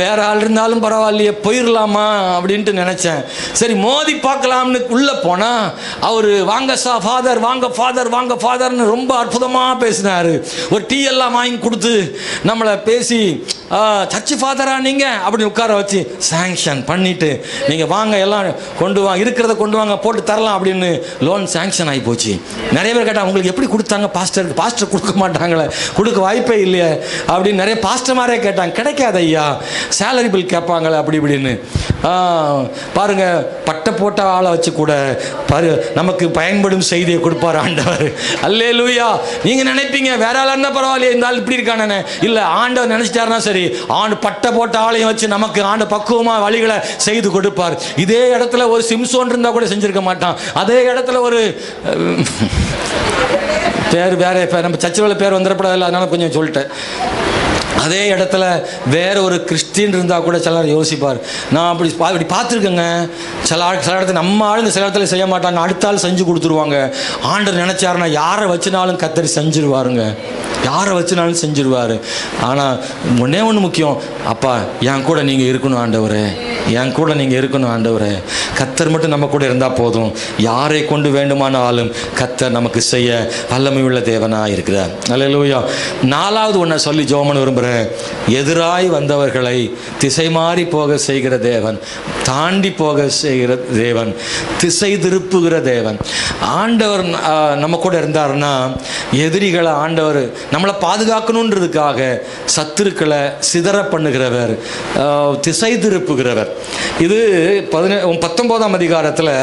வேற ஆள் இருந்தாலும் பரவாயில்லையே போயிடலாமா அப்படின்ட்டு நினச்சேன். சரி மோதி பார்க்கலாம்னு உள்ளே போனால் அவர் வாங்க ஃபாதர், வாங்க ஃபாதர், வாங்க ஃபாதர்னு ரொம்ப அற்புதமாக பேசினார். ஒரு டீ எல்லாம் வாங்கி கொடுத்து நம்மளை பேசி, சர்ச்சு ஃபாதரா நீங்கள் அப்படின்னு உட்கார வச்சு சாங்ஷன் பண்ணிவிட்டு, நீங்கள் வாங்க எல்லாம் கொண்டு வாங்க, இருக்கிறத கொண்டு வாங்க போட்டு தரலாம் அப்படின்னு லோன் சாங்ஷன் ஆகி போச்சு. நிறைய பேர் கேட்டால் உங்களுக்கு எப்படி கொடுத்தாங்க பாஸ்டருக்கு? பாஸ்டர் கொடுக்க மாட்டாங்களே, கொடுக்க வாய்ப்பே இல்லையே அப்படின்னு நிறைய பாஸ்டர் மாதிரியே கேட்டாங்க. கிடைக்காது ஐயா, சேலரி பில் கேட்பாங்களே அப்படி இப்படின்னு. பாருங்கள், பட்டை போட்ட ஆளை வச்சு கூட நமக்கு பயன்படும் செய்தியை கொடுப்பார் ஆண்டவர். அல்லேலூயா. நீங்கள் நினைப்பீங்க வேற ஆளாக இருந்தால் பரவாயில்லையே, இந்த ஆள் இப்படி இருக்கானே. இல்லை, ஆண்டவர் நினைச்சிட்டாருன்னா சரி, ஆண்டு பட்டை போட்ட ஆளையும் வச்சு நமக்கு ஆண்டு பக்குவமாக வழிகளை செய்து கொடுப்பார். இதே இடத்துல ஒரு சிம்சோன் இருந்தால் கூட செஞ்சிருக்க மாட்டான். அதே இடத்துல ஒரு பேர் வேற நம்ம சர்ச்சில் பேர் வந்துடப்படாதில்ல, அதனால கொஞ்சம் சொல்லிட்டேன். அதே இடத்துல வேற ஒரு கிறிஸ்டின் இருந்தால் கூட சிலர் யோசிப்பார். நான் அப்படி பார்த்துருக்கேங்க. சில இடத்துல நம்ம ஆளுங்க சில இடத்துல செய்ய மாட்டாங்க, அடுத்த ஆள் செஞ்சு கொடுத்துருவாங்க. ஆண்டவர் நினைச்சாருன்னா யாரை வச்சுனாலும் கத்தரி செஞ்சிருவாருங்க, யாரை வச்சுனாலும் செஞ்சிருவார். ஆனால் ஒன்றே ஒன்று முக்கியம், அப்பா என் கூட நீங்கள் இருக்கணும் ஆண்டவரே, என் கூட நீங்கள் இருக்கணும் ஆண்டவரே. கத்தர் மட்டும் நம்ம கூட இருந்தால் போதும். யாரை கொண்டு வேண்டுமானாலும் கத்தர் நமக்கு செய்ய வல்லமை உள்ள தேவனாக இருக்கிறார். அல்லேலூயா. 4வது ஒன்றை சொல்லி ஜெபம் விரும்புகிறேன். எதிராய் வந்தவர்களை திசை மாறி போக செய்கிற தேவன், தாண்டி போக செய்கிற தேவன், திசை திருப்புகிற தேவன். ஆண்டவர் நம்ம கூட இருந்தாருன்னா எதிரிகளை ஆண்டவர் நம்மளை பாதுகாக்கணுன்றதுக்காக சத்துருக்களை சிதற பண்ணுகிறவர், திசை திருப்புகிறவர். இது 19ஆம் அதிகாரத்தில்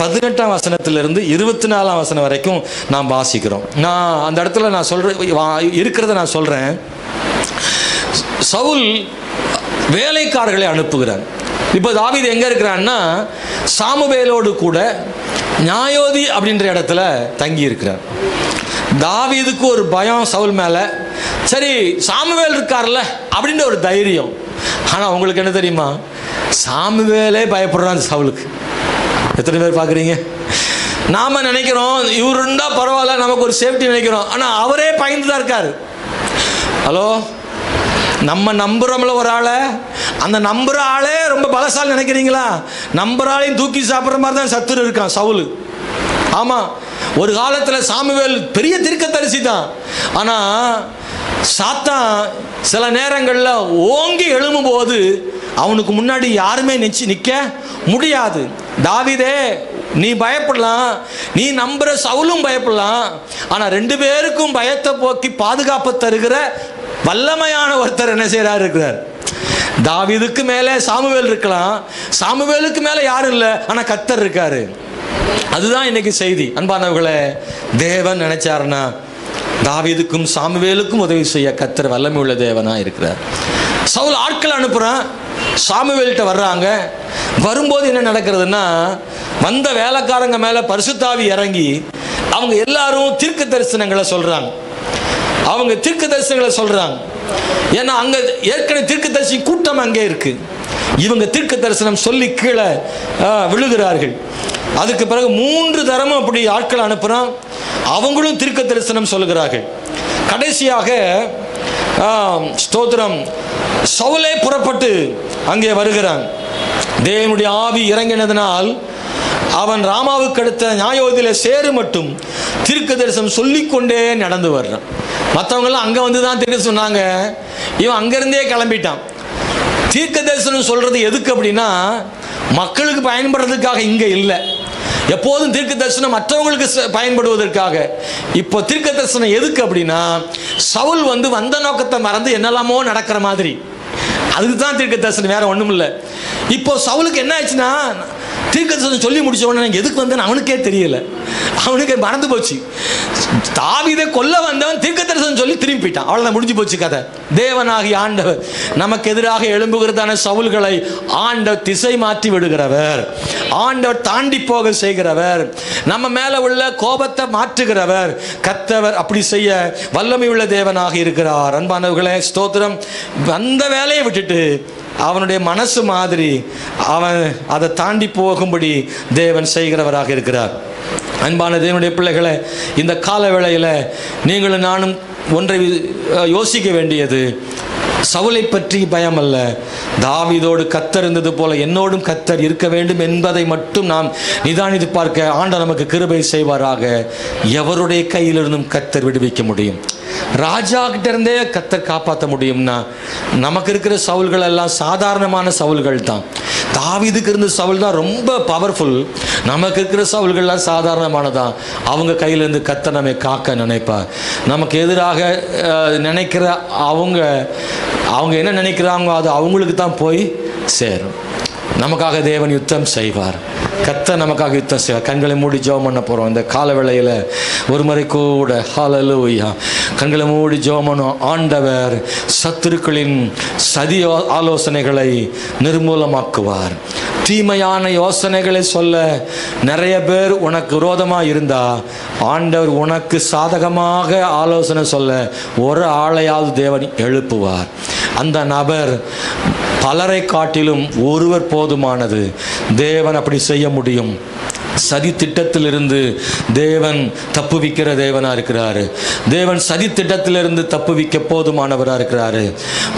18ஆம் வசனத்திலிருந்து 24ஆம் வசனம் வரைக்கும் நாம் வாசிக்கிறோம். நான் அந்த இடத்துல நான் சொல்கிறேன், இருக்கிறத நான் சொல்கிறேன். சவுல் வேலைக்காரர்களை அனுப்புகிறார். இப்போ தாவீது எங்கே இருக்கிறான்னா சாமுவேலோடு கூட நியாயோதி அப்படின்ற இடத்துல தங்கி இருக்கிறார். தாவீதுக்கு ஒரு பயம் சவுல் மேலே. சரி சாமுவேல் இருக்கார்ல அப்படின்ற ஒரு தைரியம். ஆனால் உங்களுக்கு என்ன தெரியுமா, சாமுவேலே பயப்படுறான் சவுலுக்கு. எத்தனை பேர் பார்க்குறீங்க? நாம் நினைக்கிறோம் இவர் இருந்தால் பரவாயில்ல, நமக்கு ஒரு சேஃப்டி நினைக்கிறோம். ஆனால் அவரே பயந்து தான் இருக்கார். ஹலோ, நம்ம நம்புறோம்ல ஒரு ஆளை, அந்த நம்புற ஆளே ரொம்ப பலசாலி நினைக்கிறீங்களா? நம்புற ஆளையும் தூக்கி சாப்பிட்ற மாதிரி தான் சத்துரு இருக்கான் சவுல். ஆமாம், ஒரு காலத்தில் சாமுவேல் பெரிய தீர்க்கதரிசி தான். ஆனால் சாத்தான் சில நேரங்களில் ஓங்கி எழும்பும்போது அவனுக்கு முன்னாடி யாருமே நிற்க முடியாது. தாவீதே நீ பயப்படலாம், நீ நம்புற சவுலும் பயப்படலாம். ஆனால் 2 பேருக்கும் பயத்தை போக்கி பாதுகாப்பு தருகிற வல்லமையான ஒருத்தர் என்ன செய்யறாரு இருக்கிறார். தாவீதுக்கு மேலே சாமுவேல் இருக்கலாம், சாமுவேலுக்கு மேலே யாரும் இல்லை, ஆனால் கர்த்தர் இருக்காரு. அதுதான் இன்னைக்கு செய்தி. அன்பானவர்களே, தேவன் நினைச்சாருன்னா தாவீதுக்கும் சாமுவேலுக்கும் உதவி செய்ய கர்த்தர் வல்லமை உள்ள தேவனா இருக்கிறார். சவுல் ஆட்கள் அனுப்புறான், சாமுவேல்கிட்ட வர்றாங்க. வரும்போது என்ன நடக்கிறதுன்னா, வந்த வேலைக்காரங்க மேல பரிசுத்தாவி இறங்கி அவங்க எல்லாரும் தீர்க்க தரிசனங்களை சொல்றாங்க. அவங்க தீர்க்க தரிசனங்களை சொல்றாங்க. ஏன்னா அங்க ஏற்கனவே தீர்க்க தரிசி கூட்டம் அங்கே இருக்கு. இவங்க தீர்க்க தரிசனம் சொல்லி கீழே விழுகிறார்கள். அதுக்கு பிறகு 3 தரமும் அப்படி ஆட்கள் அனுப்புறான். அவங்களும் தீர்க்க தரிசனம் சொல்லுகிறார்கள். கடைசியாக ஸ்தோத்திரம், சவுலே புறப்பட்டு அங்கே வருகிறான். தேவனுடைய ஆவி இறங்கினதனால் அவன் ராமாவுக்கு அடுத்த நியாயோதியில சேரு மட்டும் தீர்க்க தரிசனம் சொல்லிக்கொண்டே நடந்து வர்றான். மற்றவங்கெல்லாம் அங்கே வந்து தான் தீர்க்க சொன்னாங்க, இவன் அங்கேருந்தே கிளம்பிட்டான். தீர்க்க தரிசனம் சொல்றது எதுக்கு அப்படின்னா, மக்களுக்கு பயன்படுறதுக்காக இங்கே இல்லை. எப்போதும் தீர்க்க தரிசனம் மற்றவங்களுக்கு பயன்படுவதற்காக. இப்போ தீர்க்க தரிசனம் எதுக்கு அப்படின்னா, சவுல் வந்து வந்த நோக்கத்தை மறந்து என்னெல்லாமோ நடக்கிற மாதிரி, அதுக்கு தான் தீர்க்க தரிசனம், வேற ஒன்றும் இல்லை. இப்போ சவுலுக்கு என்ன ஆச்சுன்னா, தீர்க்க தரிசனம் சொல்லி முடிச்ச உடனே எதுக்கு வந்தேன்னு அவனுக்கே தெரியல, அவனுக்கு மறந்து போச்சு. தாவீதை கொல்ல வந்தவன் தீர்க்க தரிசனம் சொல்லி திரும்பி போயிட்டான். அவ்வளவுதான், முடிஞ்சு போச்சு கதை. தேவனாகி ஆண்டவர் நமக்கு எதிராக எழும்புகிறதான சவுல்களை ஆண்டவர் திசை மாற்றி விடுகிறவர், ஆண்டவர் தாண்டி போக செய்கிறவர், நம்ம மேல உள்ள கோபத்தை மாற்றுகிறவர். கர்த்தர் அப்படி செய்ய வல்லமை உள்ள தேவனாக இருக்கிறார். அன்பானவர்களே, ஸ்தோத்திரம். அந்த வேலையை விட்டுட்டு அவனுடைய மனசு மாதிரி அவன் அதை தாண்டி போகும்படி தேவன் செய்கிறவராக இருக்கிறார். அன்பான தேவனுடைய பிள்ளைகளை, இந்த கால வேளையில் நீங்களும் நானும் ஒன்றை யோசிக்க வேண்டியது, சவுலை பற்றி பயம் அல்ல, தாவீதோடு கர்த்தர் இருந்தது போல என்னோடும் கர்த்தர் இருக்க வேண்டும் என்பதை மட்டும் நாம் நிதானித்து பார்க்க ஆண்டவர் நமக்கு கிருபை செய்வாராக. எவருடைய கையிலிருந்தும் கர்த்தர் விடுவிக்க முடியும். ராஜா கிட்ட இருந்தே கர்த்தர் காப்பாற்ற முடியும்னா, நமக்கு இருக்கிற சவுல்கள் எல்லாம் சாதாரணமான சவுல்கள் தான். தாவீதுக்கு இருந்த சவுல் தான் ரொம்ப பவர்ஃபுல். நமக்கு இருக்கிற சவுல்கள்லாம் சாதாரணமானதான். அவங்க கையிலேருந்து கர்த்தர் நம்மை காக்க நினைப்பார். நமக்கு எதிராக நினைக்கிற அவங்க என்ன நினைக்கிறாங்களோ அது அவங்களுக்கு தான் போய் சேரும். நமக்காக தேவன் யுத்தம் செய்வார். கர்த்தர் நமக்காக யுத்தம் செய்வார். கண்களை மூடி ஜெபம் பண்ண போகிறோம். இந்த கால வேளையில் ஒரு முறை கூட ஹல்லேலூயா கண்களை மூடி ஜெபம் பண்ணும். ஆண்டவர் சத்துருக்களின் சதி ஆலோசனைகளை நிர்மூலமாக்குவார். தீமையான யோசனைகளை சொல்ல நிறைய பேர் உனக்கு விரோதமாக இருந்தா, ஆண்டவர் உனக்கு சாதகமாக ஆலோசனை சொல்ல ஒரு ஆளையாவது தேவன் எழுப்புவார். அந்த நபர் பலரை காட்டிலும் ஒருவர் போதுமானது. தேவன் அப்படி செய்ய முடியும். சதி திட்டத்திலிருந்து தேவன் தப்புவிக்கிற தேவனா இருக்கிறாரு. தேவன் சதி திட்டத்திலிருந்து தப்புவிக்க போதுமானவராக இருக்கிறாரு.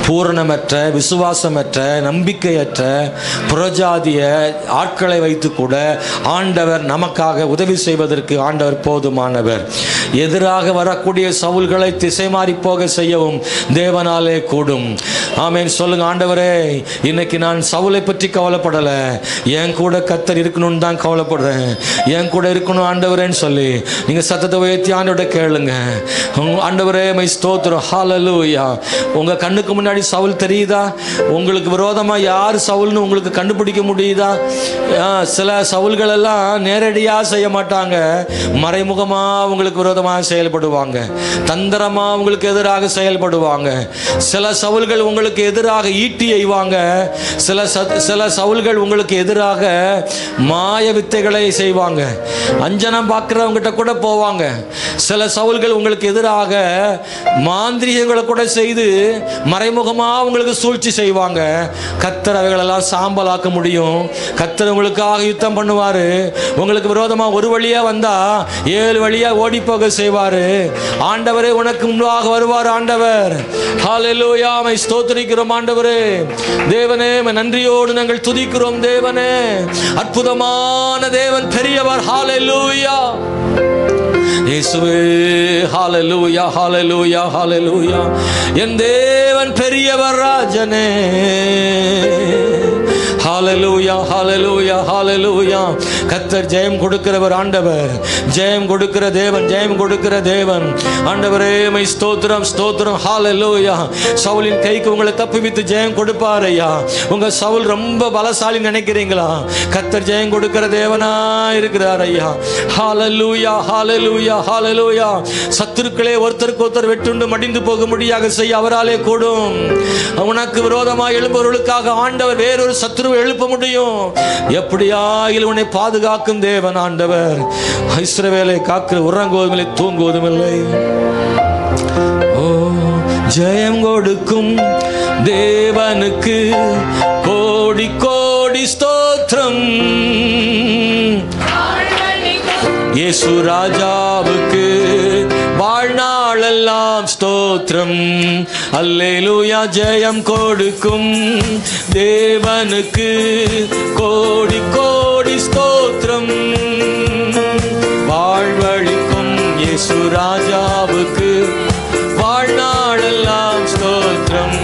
பூரணமற்ற, விசுவாசமற்ற, நம்பிக்கையற்ற புறஜாதிய ஆட்களை வைத்து கூட ஆண்டவர் நமக்காக உதவி செய்வதற்கு ஆண்டவர் போதுமானவர். எதிராக வரக்கூடிய சவுல்களை திசை மாறி போக செய்யவும் தேவனாலே கூடும். ஆமென். சொல்லுங்க, ஆண்டவரே இன்னைக்கு நான் சவுலை பற்றி கவலைப்படலை, என் கூட கர்த்தர் இருக்கணும்னு தான் கவலைப்படுறேன், என் கூட இருக்கணும் ஆண்டவரேன்னு சொல்லி நீங்க சத்தத்தை உயர்த்தி ஆண்டவரை கேளுங்க. ஆண்டவரே மை ஸ்தோத்திரம், ஹல்லேலூயா. உங்க கண்ணுக்கு முன்னாடி சவுல் தெரியுதா? உங்களுக்கு விரோதமா யார் சவுல்னு உங்களுக்கு கண்டுபிடிக்க முடியுதா? சில சவுல்கள் எல்லாம் நேரடியா செய்ய மாட்டாங்க, மறைமுகமா உங்களுக்கு விரோதமாக செயல்படுவாங்க, தந்திரமா உங்களுக்கு எதிராக செயல்படுவாங்க. சில சவுல்கள் உங்களுக்கு எதிராக ஈட்டி எய்வாங்க, சில சவுல்கள் உங்களுக்கு எதிராக மாய வித்தைகளை செய்வாங்க, அஞ்சனம் பார்க்கிறவங்கிட்ட கூட போவாங்க. சில சவுல்கள் உங்களுக்கு எதிராக மாந்திரிகங்களை கூட செய்து மறைமுகமா உங்களுக்கு சூழ்ச்சி செய்வாங்க. கர்த்தர் அவைகளெல்லாம் சாம்பலாக்க முடியும். கர்த்தர் உங்களுக்காக யுத்தம் பண்ணுவாரு. உங்களுக்கு விரோதமா ஒரு வழியா வந்தா 7 வழியா ஓடி போக செய்வாரு. ஆண்டவரே உனக்கு முன்பாக வருவார். ஆண்டவர் ஹல்லேலூயா, மை ஸ்தோத்திரிக்கிறோம் ஆண்டவரே. தேவனே நன்றியோடு நாங்கள் துதிக்கிறோம். தேவனே அற்புதமான தேவன், பெரியவர். ஹல்லேலூயா இயேசுவே, ஹல்லேலூயா ஹல்லேலூயா ஹல்லேலூயா. என் தேவன் பெரியவர் ராஜனே. ஹalleluya ஹalleluya ஹalleluya. கர்த்தர் ஜெயம் கொடுக்கிறவர் ஆண்டவர், ஜெயம் கொடுக்கிற தேவன், ஜெயம் கொடுக்கிற தேவன். ஆண்டவரே மை ஸ்தோத்திரம் ஸ்தோத்திரம். ஹalleluya. சவுலின் கைக்கு உங்களை தப்புவித்து ஜெயம் கொடுப்பார் ஐயா. உங்க சவுல் ரொம்ப பலசாலி நினைக்கிறீங்களா? கர்த்தர் ஜெயம் கொடுக்கிற தேவனா இருக்கிறார் ஐயா. ஹalleluya ஹalleluya ஹalleluya. சத்துருக்களே ஒருத்தருக்கு ஒருத்தர் வெட்டுண்டு மடிந்து போக முடியாக செய்ய அவராலே கூடும். உனக்கு விரோதமாக எழுப்பவர்களுக்காக ஆண்டவர் வேறொரு சத்துருவை எழுப்ப முடியும். எப்படியாகிலும் உன்னை பாதுகாக்கும் தேவன் ஆண்டவர். இஸ்ரவேலை காக்கிற உறங்குவதும் இல்லை, தூங்குவதும் இல்லை. ஓ ஜெயம் கொடுக்கும் தேவனுக்கு கோடி கோடி ஸ்தோத்திரம். இயேசு ராஜாவுக்கு வாழ்நாளெல்லாம் ஸ்தோத்திரம். அல்லேலூயா. ஜெயம் கொடுக்கும் தேவனுக்கு கோடி கோடி ஸ்தோத்திரம். வாழ்வழிக்கும் இயேசு ராஜாவுக்கு வாழ்நாளெல்லாம் ஸ்தோத்திரம்.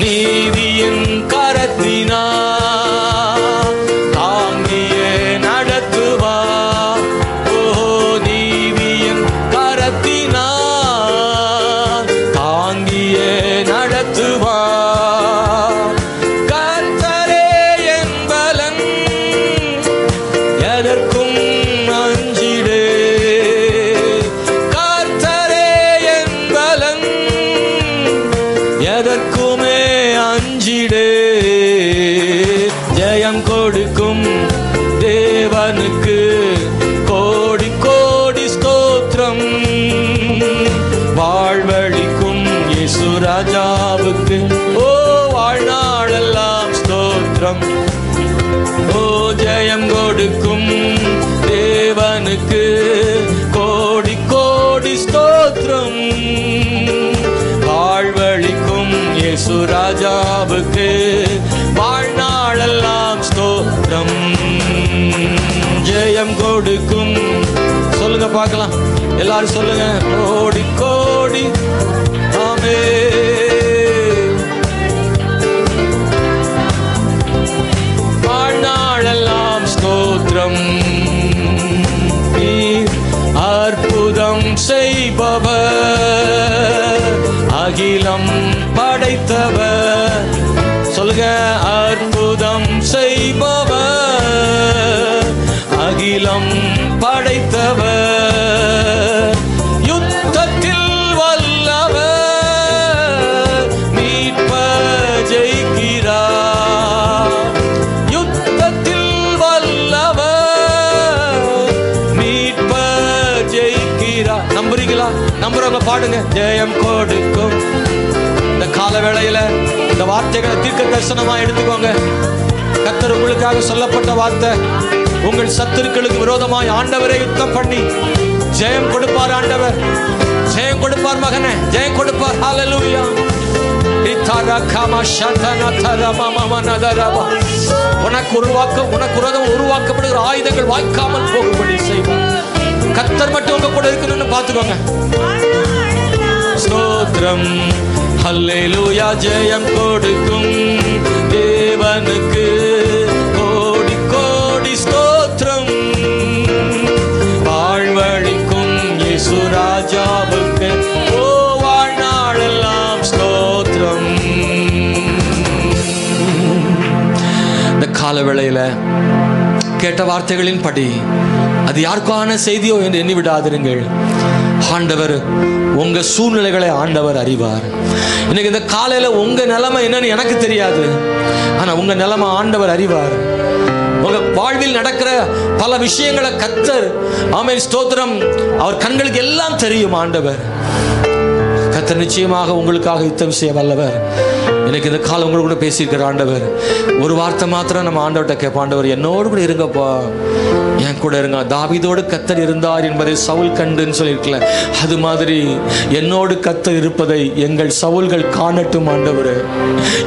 நீதியின் கரத்தினா தாங்கியே நடத்துவா. ஓ நீதியின் கரத்தினா தாங்கியே நடத்துவா. கர்த்தரே என் பலன், எதற்கும் அஞ்சிடே. கர்த்தரே என் பலன், எதற்குமே அஞ்சிடே. ஜெயம் கொடுக்கும் தேவனுக்கு கோடி கோடி ஸ்தோத்திரம். வாழ்வழிக்கும் இயேசு ராஜாவுக்கு ஓ வாழ்நாளெல்லாம் ஸ்தோத்திரம். ஓ ஜெயம் கொடுக்கும் தேவனுக்கு கோடி கோடி ஸ்தோத்திரம். வாழ்வழிக்கும் இயேசு ராஜாவுக்கு வாழ்நாளெல்லாம் ஸ்தோத்திரம். ஜெயம் கொடுக்கும். சொல்லுங்க பார்க்கலாம், எல்லாரும் சொல்லுங்க. கோடி கோடி ஆமென். வாழ்நாளெல்லாம் ஸ்தோத்திரம். அற்புதம் செய்பவர், அகிலம் படைத்தவர். சொல்லுங்க. அற்புதம் செய்பவர், அகிலம் படைத்தவர். யுத்தத்தில் வல்லவர், மீட்பர் ஜெயிக்கிறார். யுத்தத்தில் வல்லவர், மீட்பர் ஜெயிக்கிறார். நம்புறீங்களா? நம்புறவங்க பாடுங்க. ஜெயம் கொடுக்கும். இந்த கால வேளையில இந்த வார்த்தைகளை தீர்க்க தரிசனமா எடுத்துக்கோங்க. கர்த்தர் உங்களுக்காக சொல்லப்பட்ட வார்த்தை. உங்கள் சத்துருக்களுக்கு விரோதமாய் ஆண்டவரே யுத்தம் பண்ணி ஜெயம் கொடுப்பார். ஆண்டவர் ஜெயம் கொடுப்பார் மகனே, ஜெயம் கொடுப்பார். ஹalleluya. உனக்கு உருவாக்கப்படுகிற ஆயுதங்கள் வாய்க்காமல் போகும்படி செய்வார். கர்த்தர் மட்டும் உங்க கூட இருக்கணும்னு பார்த்துக்கோங்க. ஸ்தோத்திரம். ஹல்லேலூயா. ஜெயம் கொடுக்கும் தேவனுக்கு கோடி கோடி ஸ்தோத்திரம். வாழ்வழிக்கும் இயேசு ராஜாவுக்கு ஓ வாழ்நாளெல்லாம் ஸ்தோத்திரம். இந்த கால வேளையில கேட்ட வார்த்தைகளின் படி அது யாருக்கான செய்தியோ என்று எண்ணி விடாதிருங்கள். ஆண்டவர் உங்க சூழ்நிலைகளை ஆண்டவர் அறிவார். இன்னைக்கு இந்த காலையில உங்க நிலைமை என்னன்னு எனக்கு தெரியாது, ஆனா உங்க நிலைமை ஆண்டவர் அறிவார். உங்க வாழ்வில் நடக்கிற பல விஷயங்களை கர்த்தர் ஆமென் ஸ்தோத்திரம் அவர் கண்களுக்கு எல்லாம் தெரியும். ஆண்டவர் கர்த்தர் நிச்சயமாக உங்களுக்காக யுத்தம் செய்ய வல்லவர். எனக்கு இந்த காலம் உங்களுக்கு கூட பேசியிருக்கிற ஆண்டவர் ஒரு வார்த்தை மாத்திரம் நம்ம ஆண்டவர்கிட்ட கேட்போம். ஆண்டவர் என்னோடு கூட இருங்கப்பா, என் கூட இருங்க. தாவீதோடு கர்த்தர் இருந்தார் என்பதை சவுல் கண்டுன்னு சொல்லியிருக்கல, அது மாதிரி என்னோடு கர்த்தர் இருப்பதை எங்கள் சவுல்கள் காணட்டும். ஆண்டவர்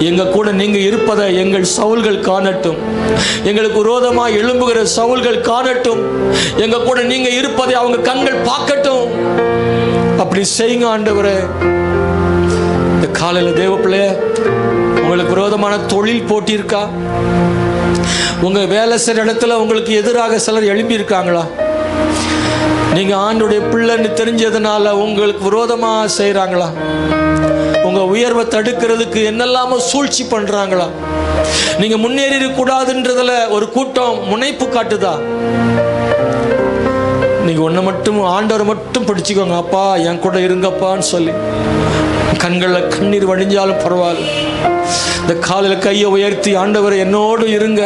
எங்க கூட நீங்க இருப்பதை எங்கள் சவுல்கள் காணட்டும். எங்களுக்கு விரோதமாக எழும்புகிற சவுல்கள் காணட்டும். எங்க கூட நீங்க இருப்பதை அவங்க கண்கள் பார்க்கட்டும். அப்படி செய்யுங்க ஆண்டவரே. இந்த காலையில தேவ பிள்ளைய உங்களுக்கு விரோதமான தொழில் போட்டி இருக்கா? உங்க வேலை செய்கிற இடத்துல உங்களுக்கு எதிராக சிலர் எழும்பி இருக்காங்களா? நீங்க ஆண்டோடைய பிள்ளைன்னு தெரிஞ்சதுனால உங்களுக்கு விரோதமா செய்யறாங்களா? உங்க உயர்வை தடுக்கிறதுக்கு என்னெல்லாமோ சூழ்ச்சி பண்றாங்களா? நீங்க முன்னேறி கூடாதுன்றதுல ஒரு கூட்டம் முனைப்பு காட்டுதா? நீங்க ஒண்ணு மட்டும், ஆண்டவரை மட்டும் பிடிச்சுக்கோங்க. அப்பா என் கூட இருங்கப்பான்னு சொல்லி கண்களில் கண்ணீர் வடிஞ்சாலும் பரவாயில்ல. இந்த காலில் கையை உயர்த்தி ஆண்டவரை என்னோடு இருங்க,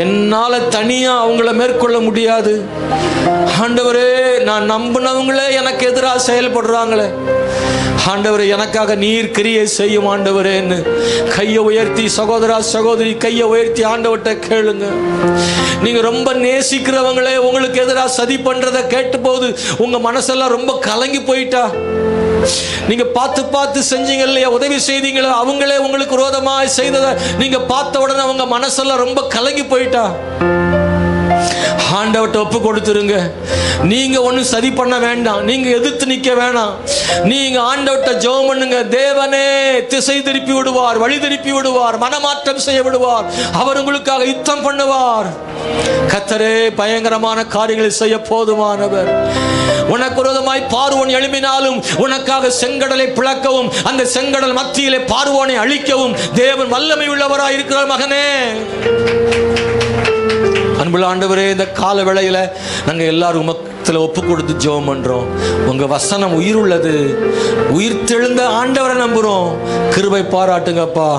என்னால தனியா அவங்கள மேற்கொள்ள முடியாது ஆண்டவரே, நான் நம்பினவங்களே எனக்கு எதிராக செயல்படுறாங்களே, ஆண்டவரே எனக்காக நீர் கிரியை செய்யும் ஆண்டவரேன்னு கையை உயர்த்தி, சகோதரா சகோதரி கையை உயர்த்தி ஆண்டவர்கிட்ட கேளுங்க. நீங்க ரொம்ப நேசிக்கிறவங்களே உங்களுக்கு எதிராக சதி பண்றதை கேட்ட போது உங்க மனசெல்லாம் ரொம்ப கலங்கி போயிட்டா? நீங்க பார்த்து பார்த்து செஞ்சீங்க இல்லையா, உதவி செய்தீங்களா, அவங்களே உங்களுக்கு விரோதமாக செய்ததை நீங்க பார்த்த உடனே அவங்க மனசெல்லாம் ரொம்ப கலங்கி போயிட்டா? ஆண்டவர்கிட்ட ஒப்பு கொடுத்துருங்க. நீங்க ஒன்னும் சரி பண்ண வேண்டாம், நீங்க எதிர்த்து நிக்க வேணாம். நீங்க ஆண்டவர்கிட்ட ஜெபம் பண்ணுங்க. தேவனே திசை திருப்பி விடுவார், வழி திருப்பி விடுவார், மனமாற்றம் செய்ய விடுவார். அவர் உங்களுக்காக யுத்தம் பண்ணுவார். கர்த்தரே பயங்கரமான காரியங்களை செய்ய போதுமானவர். உனக்கு விரோதமாய் பார்வோன் எழும்பினாலும் உனக்காக செங்கடலை பிளக்கவும் அந்த செங்கடல் மத்தியிலே பார்வோனை அழிக்கவும் தேவன் வல்லமை உள்ளவராய் இருக்கிறார். மகனே, அன்புள்ள ஆண்டவரே, இந்த கால வேளையில நாங்க எல்லாரும் உமத்துல ஒப்பு கொடுத்து ஜெபம் பண்றோம். உங்க வசனம் உயிர் உள்ளது, உயிர் தெழுந்த ஆண்டவரை நம்புறோம். கிருபை பாராட்டுங்கப்பா.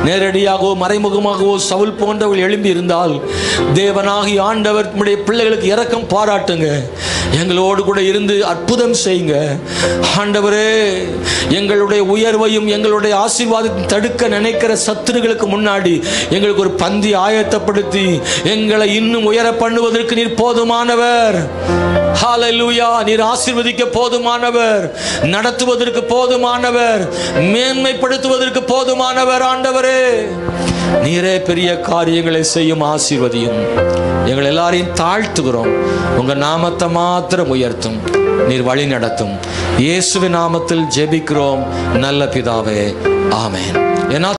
நேரடியாகவோ மறைமுகமாகவோ சவுல் போன்றவர்கள் எழும்பி இருந்தால் தேவனாகி ஆண்டவர் நம்முடைய பிள்ளைகளுக்கு இரக்கம் பாராட்டுங்க. எங்களோடு கூட இருந்து அற்புதம் செய்யுங்க ஆண்டவரே. எங்களுடைய உயர்வையும் எங்களுடைய ஆசீர்வாதத்தையும் தடுக்க நினைக்கிற சத்துருகளுக்கு முன்னாடி எங்களுக்கு ஒரு பந்தி ஆயத்தப்படுத்தி எங்களை இன்னும் உயர பண்ணுவதற்கு நீர் போதுமானவர். ஹல்லேலூயா. நீர் ஆசீர்வதிக்க போதுமானவர், நடத்துவதற்கு போதுமானவர், மேன்மைப்படுத்துவதற்கு போதுமானவர். ஆண்டவரே, நீரே பெரிய காரியங்களை செய்யும், ஆசீர்வதியும். எங்கள் எல்லாரையும் தாழ்த்துகிறோம். உங்க நாமத்தை மாத்திரம் உயர்த்தும், நீர் வழி நடத்தும். இயேசுவின் நாமத்தில் ஜெபிக்கிறோம் நல்ல பிதாவே, ஆமென்.